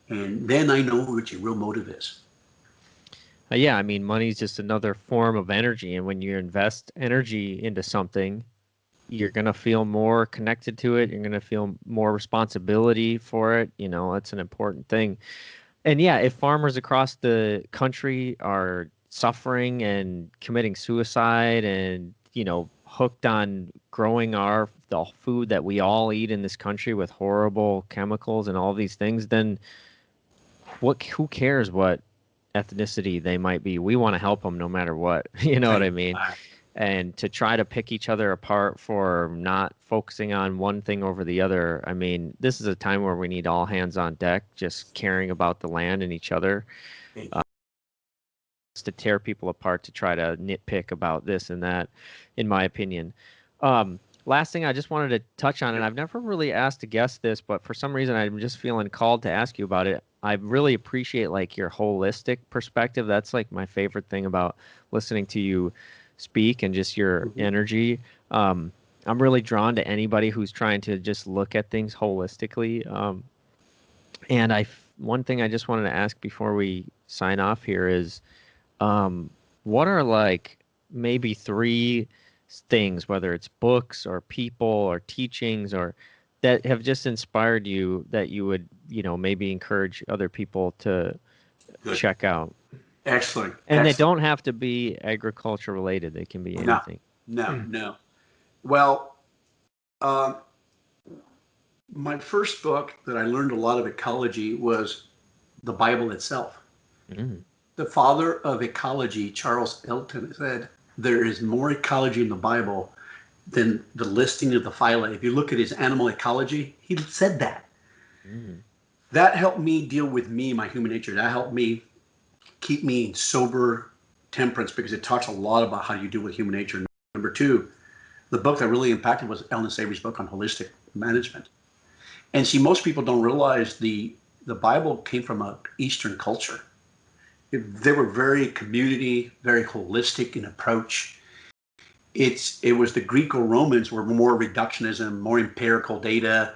And then I know what your real motive is. Yeah, I mean, money is just another form of energy, and when you invest energy into something, you're gonna feel more connected to it. You're gonna feel more responsibility for it. That's an important thing. And yeah, if farmers across the country are suffering and committing suicide and, hooked on growing the food that we all eat in this country with horrible chemicals and all these things, then who cares what ethnicity they might be? We want to help them no matter what. You know what I mean? And to try to pick each other apart for not focusing on one thing over the other. I mean, this is a time where we need all hands on deck, just caring about the land and each other, to tear people apart to try to nitpick about this and that, in my opinion. last thing I just wanted to touch on, and I've never really asked a guest this, but for some reason I'm just feeling called to ask you about it. I really appreciate like your holistic perspective. That's like my favorite thing about listening to you speak and just your energy. I'm really drawn to anybody who's trying to just look at things holistically. And one thing I just wanted to ask before we sign off here is, what are like maybe three things, whether it's books or people or teachings or that have just inspired you that you would, maybe encourage other people to Good. check out? Excellent. And they Excellent. don't have to be agriculture related. They can be No, anything. no. Well, uh, my first book that I learned a lot of ecology was the Bible itself. Mm. The father of ecology, Charles Elton, said there is more ecology in the Bible than the listing of the phyla. If you look at his animal ecology, he said that. Mm. That helped me deal with me, my human nature. That helped me keep me in sober temperance because it talks a lot about how you deal with human nature. Number two, the book that really impacted was Ellen Savory's book on holistic management. And see, most people don't realize the Bible came from an Eastern culture. They were very community, very holistic in approach. It was the Greco-Romans were more reductionism, more empirical data,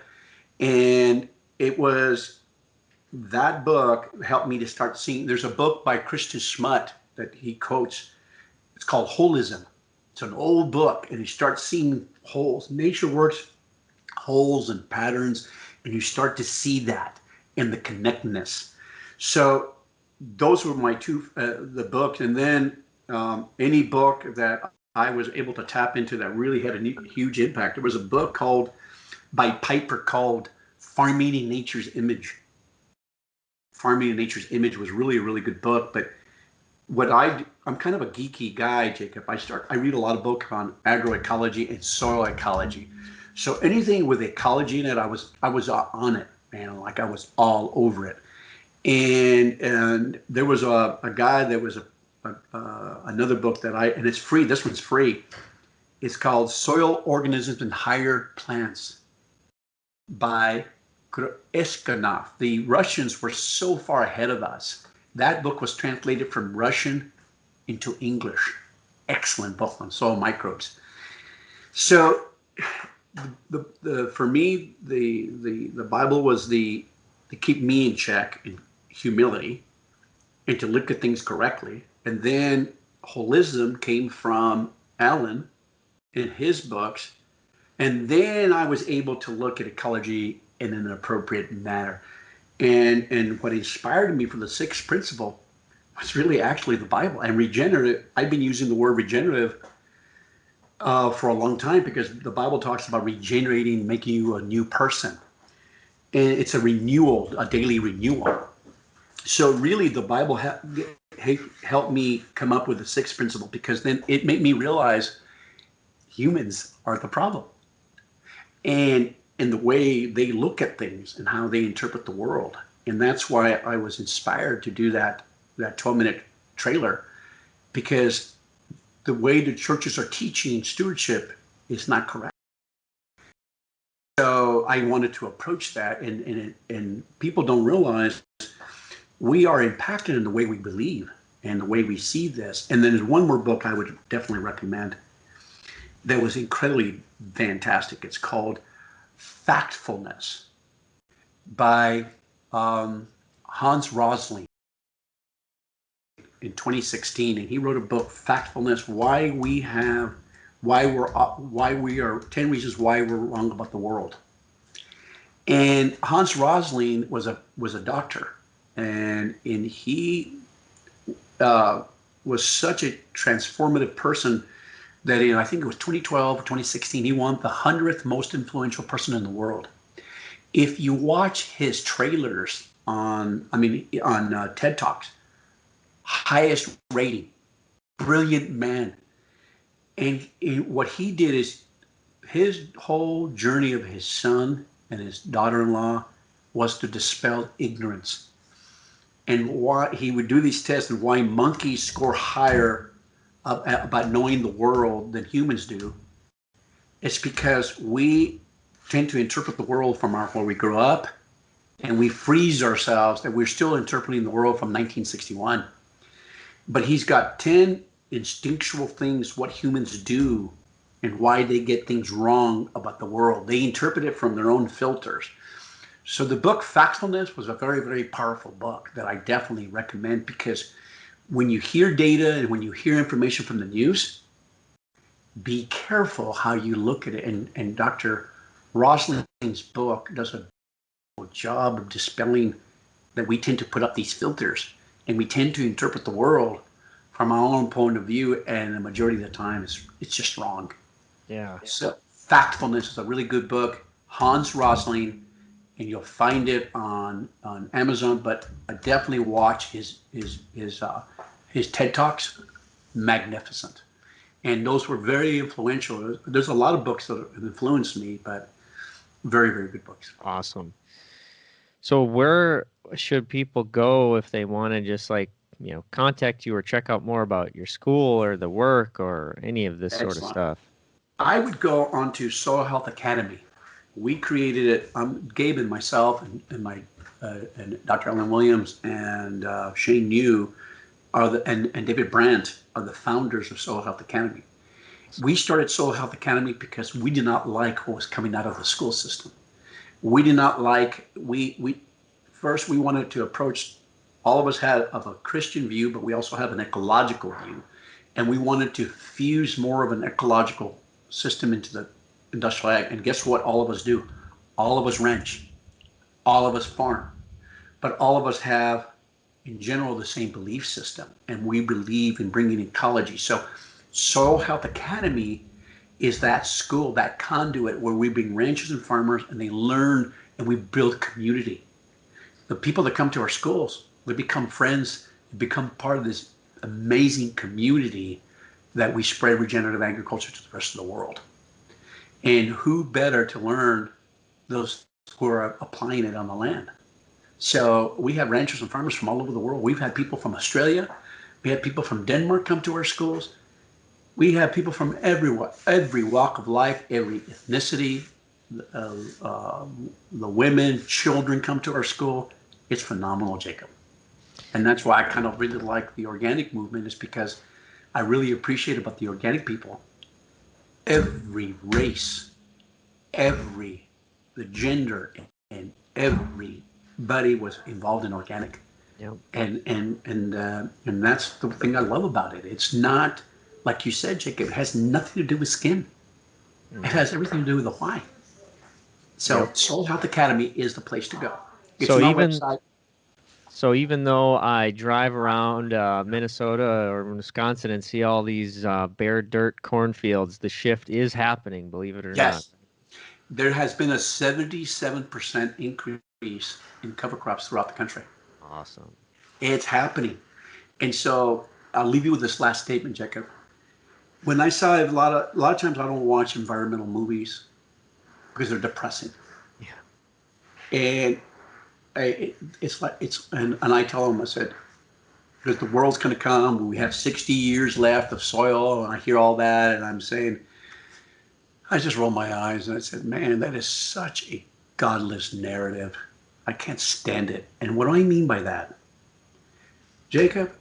and it was that book helped me to start seeing. There's a book by Christian Schmutt that he quotes. It's called Holism. It's an old book, and you start seeing holes. Nature works holes and patterns, and you start to see that in the connectedness. So those were my two the books, and then any book that I was able to tap into that really had a huge impact. There was a book called by Piper called Farming in Nature's Image. Farming in Nature's Image was really a really good book, but I'm kind of a geeky guy, Jacob. I read a lot of books on agroecology and soil ecology. So anything with ecology in it, I was on it, man. Like I was all over it. And there was a guy that was another book and it's free. This one's free. It's called Soil Organisms and Higher Plants by Eskanov. The Russians were so far ahead of us. That book was translated from Russian into English. Excellent book on soil microbes. So for me, the Bible was to keep me in check in humility and to look at things correctly. And then holism came from Alan in his books. And then I was able to look at ecology in an appropriate manner. And what inspired me for the sixth principle was really actually the Bible and regenerative. I've been using the word regenerative for a long time because the Bible talks about regenerating, making you a new person. And it's a renewal, a daily renewal. So really the Bible helped me come up with the sixth principle because then it made me realize humans are the problem. And in the way they look at things and how they interpret the world. And that's why I was inspired to do that 12-minute trailer, because the way the churches are teaching stewardship is not correct. So I wanted to approach that, and people don't realize we are impacted in the way we believe and the way we see this. And then there's one more book I would definitely recommend that was incredibly fantastic. It's called Factfulness by Hans Rosling in 2016, and he wrote a book, Factfulness: Why we are 10 reasons why we're wrong about the world. And Hans Rosling was a doctor, and he was such a transformative person that I think it was 2012 or 2016, he won the 100th most influential person in the world. If you watch his trailers on TED Talks, highest rating, brilliant man. And what he did is his whole journey of his son and his daughter-in-law was to dispel ignorance. And why he would do these tests and why monkeys score higher about knowing the world than humans do It's because we tend to interpret the world from where we grew up, and we freeze ourselves that we're still interpreting the world from 1961. But he's got 10 instinctual things what humans do and why they get things wrong about the world. They interpret it from their own filters. So the book Factfulness was a very, very powerful book that I definitely recommend, because when you hear data and when you hear information from the news, be careful how you look at it. And Dr. Rosling's book does a good job of dispelling that we tend to put up these filters and we tend to interpret the world from our own point of view, and the majority of the time it's just wrong. Yeah. So Factfulness is a really good book. Hans Rosling, and you'll find it on Amazon. But I definitely watch his TED Talks. Magnificent, and those were very influential. There's a lot of books that have influenced me, but very, very good books. Awesome. So where should people go if they want to just contact you or check out more about your school or the work or any of this sort of Excellent. stuff? I would go onto Soil Health Academy. We created it. Gabe and myself and Dr. Ellen Williams and Shane New and David Brandt are the founders of Soil Health Academy. We started Soil Health Academy because we did not like what was coming out of the school system. We did not like, we first we wanted to approach, all of us had of a Christian view, but we also have an ecological view. And we wanted to fuse more of an ecological system into the industrial ag. And guess what all of us do? All of us ranch, all of us farm, but all of us have, in general, the same belief system. And we believe in bringing ecology. So Soil Health Academy is that school, that conduit where we bring ranchers and farmers and they learn and we build community. The people that come to our schools, they become friends, they become part of this amazing community that we spread regenerative agriculture to the rest of the world. And who better to learn those who are applying it on the land? So we have ranchers and farmers from all over the world. We've had people from Australia. We had people from Denmark come to our schools. We have people from every walk of life, every ethnicity. The women, children come to our school. It's phenomenal, Jacob. And that's why I kind of really like the organic movement, is because I really appreciate about the organic people. Every race, the gender, and everybody was involved in organic. Yep. And that's the thing I love about it. It's not, like you said, Jacob, it has nothing to do with skin. It has everything to do with the why. So Yep. Soil Health Academy is the place to go. It's So on our even website. so even though I drive around Minnesota or Wisconsin and see all these bare dirt cornfields, the shift is happening, believe it or not. Yes, there has been a 77% increase in cover crops throughout the country. Awesome. It's happening. And so I'll leave you with this last statement, Jacob. When I saw a lot of times I don't watch environmental movies because they're depressing. Yeah. And and I tell them, I said, because the world's going to come, we have 60 years left of soil, and I hear all that, and I'm saying, I just roll my eyes and I said, man, that is such a godless narrative. I can't stand it. And what do I mean by that? Jacob,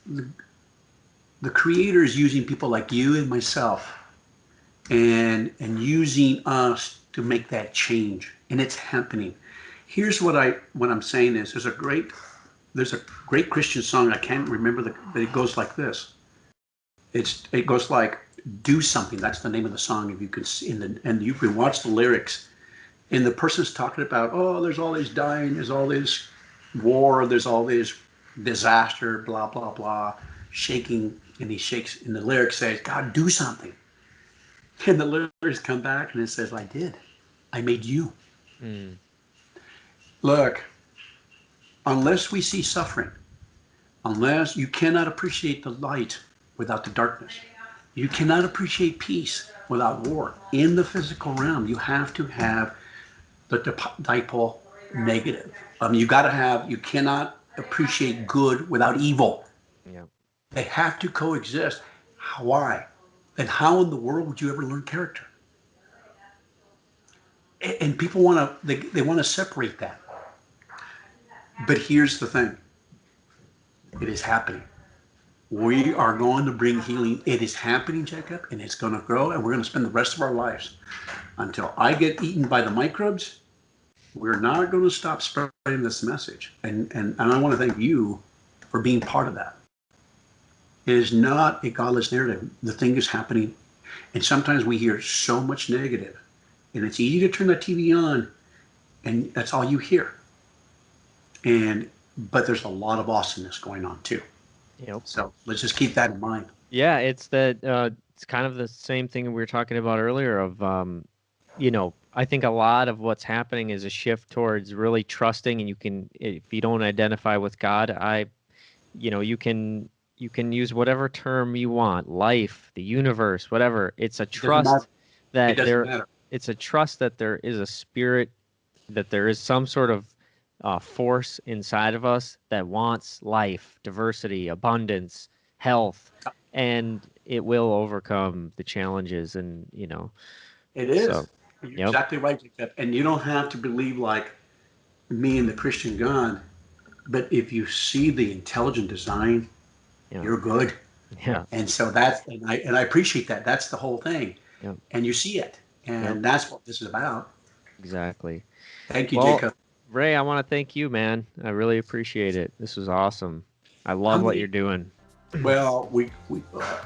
the creator is using people like you and myself and using us to make that change. And it's happening. Here's what I'm saying is there's a great Christian song. I can't remember but it goes like this. It goes like, do something. That's the name of the song. If you could see and you can watch the lyrics, and the person's talking about, oh, there's all this dying, there's all this war, there's all this disaster, blah, blah, blah, shaking, and he shakes, and the lyrics says, God, do something. And the lyrics come back and it says, I did. I made you. Mm. Look, unless we see suffering, unless you cannot appreciate the light without the darkness, you cannot appreciate peace without war. In the physical realm, you have to have the dipole negative. You cannot appreciate good without evil. Yeah. They have to coexist. Why? And how in the world would you ever learn character? And people want to, they want to separate that. But here's the thing. It is happening. We are going to bring healing. It is happening, Jacob, and it's going to grow, and we're going to spend the rest of our lives until I get eaten by the microbes. We're not going to stop spreading this message. And I want to thank you for being part of that. It is not a godless narrative. The thing is happening. And sometimes we hear so much negative, and it's easy to turn the TV on, and that's all you hear. But there's a lot of awesomeness going on too. Yep. So let's just keep that in mind. Yeah, it's that it's kind of the same thing we were talking about earlier of I think a lot of what's happening is a shift towards really trusting, and you can, if you don't identify with God, you can use whatever term you want, life, the universe, whatever. It's a trust that it's a trust that there is a spirit, that there is some sort of force inside of us that wants life, diversity, abundance, health, and it will overcome the challenges. And it is. So, You're exactly right, Jacob. And you don't have to believe like me and the Christian God, but if you see the intelligent design, you're good. Yeah. And so I appreciate that. That's the whole thing. Yep. And you see it, and that's what this is about. Exactly. Thank you, Jacob. Ray, I want to thank you, man. I really appreciate it. This was awesome. I love what you're doing. Well, we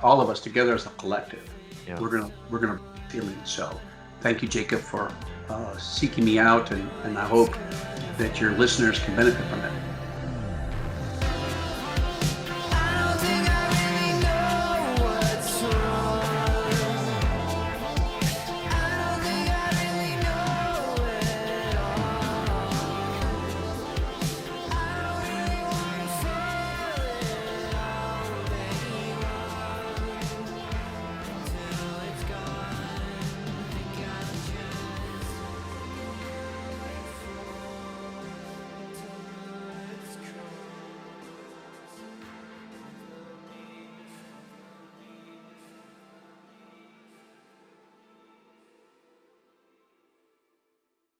all of us together as a collective, we're gonna feel it. So, thank you, Jacob, for seeking me out, and I hope that your listeners can benefit from it.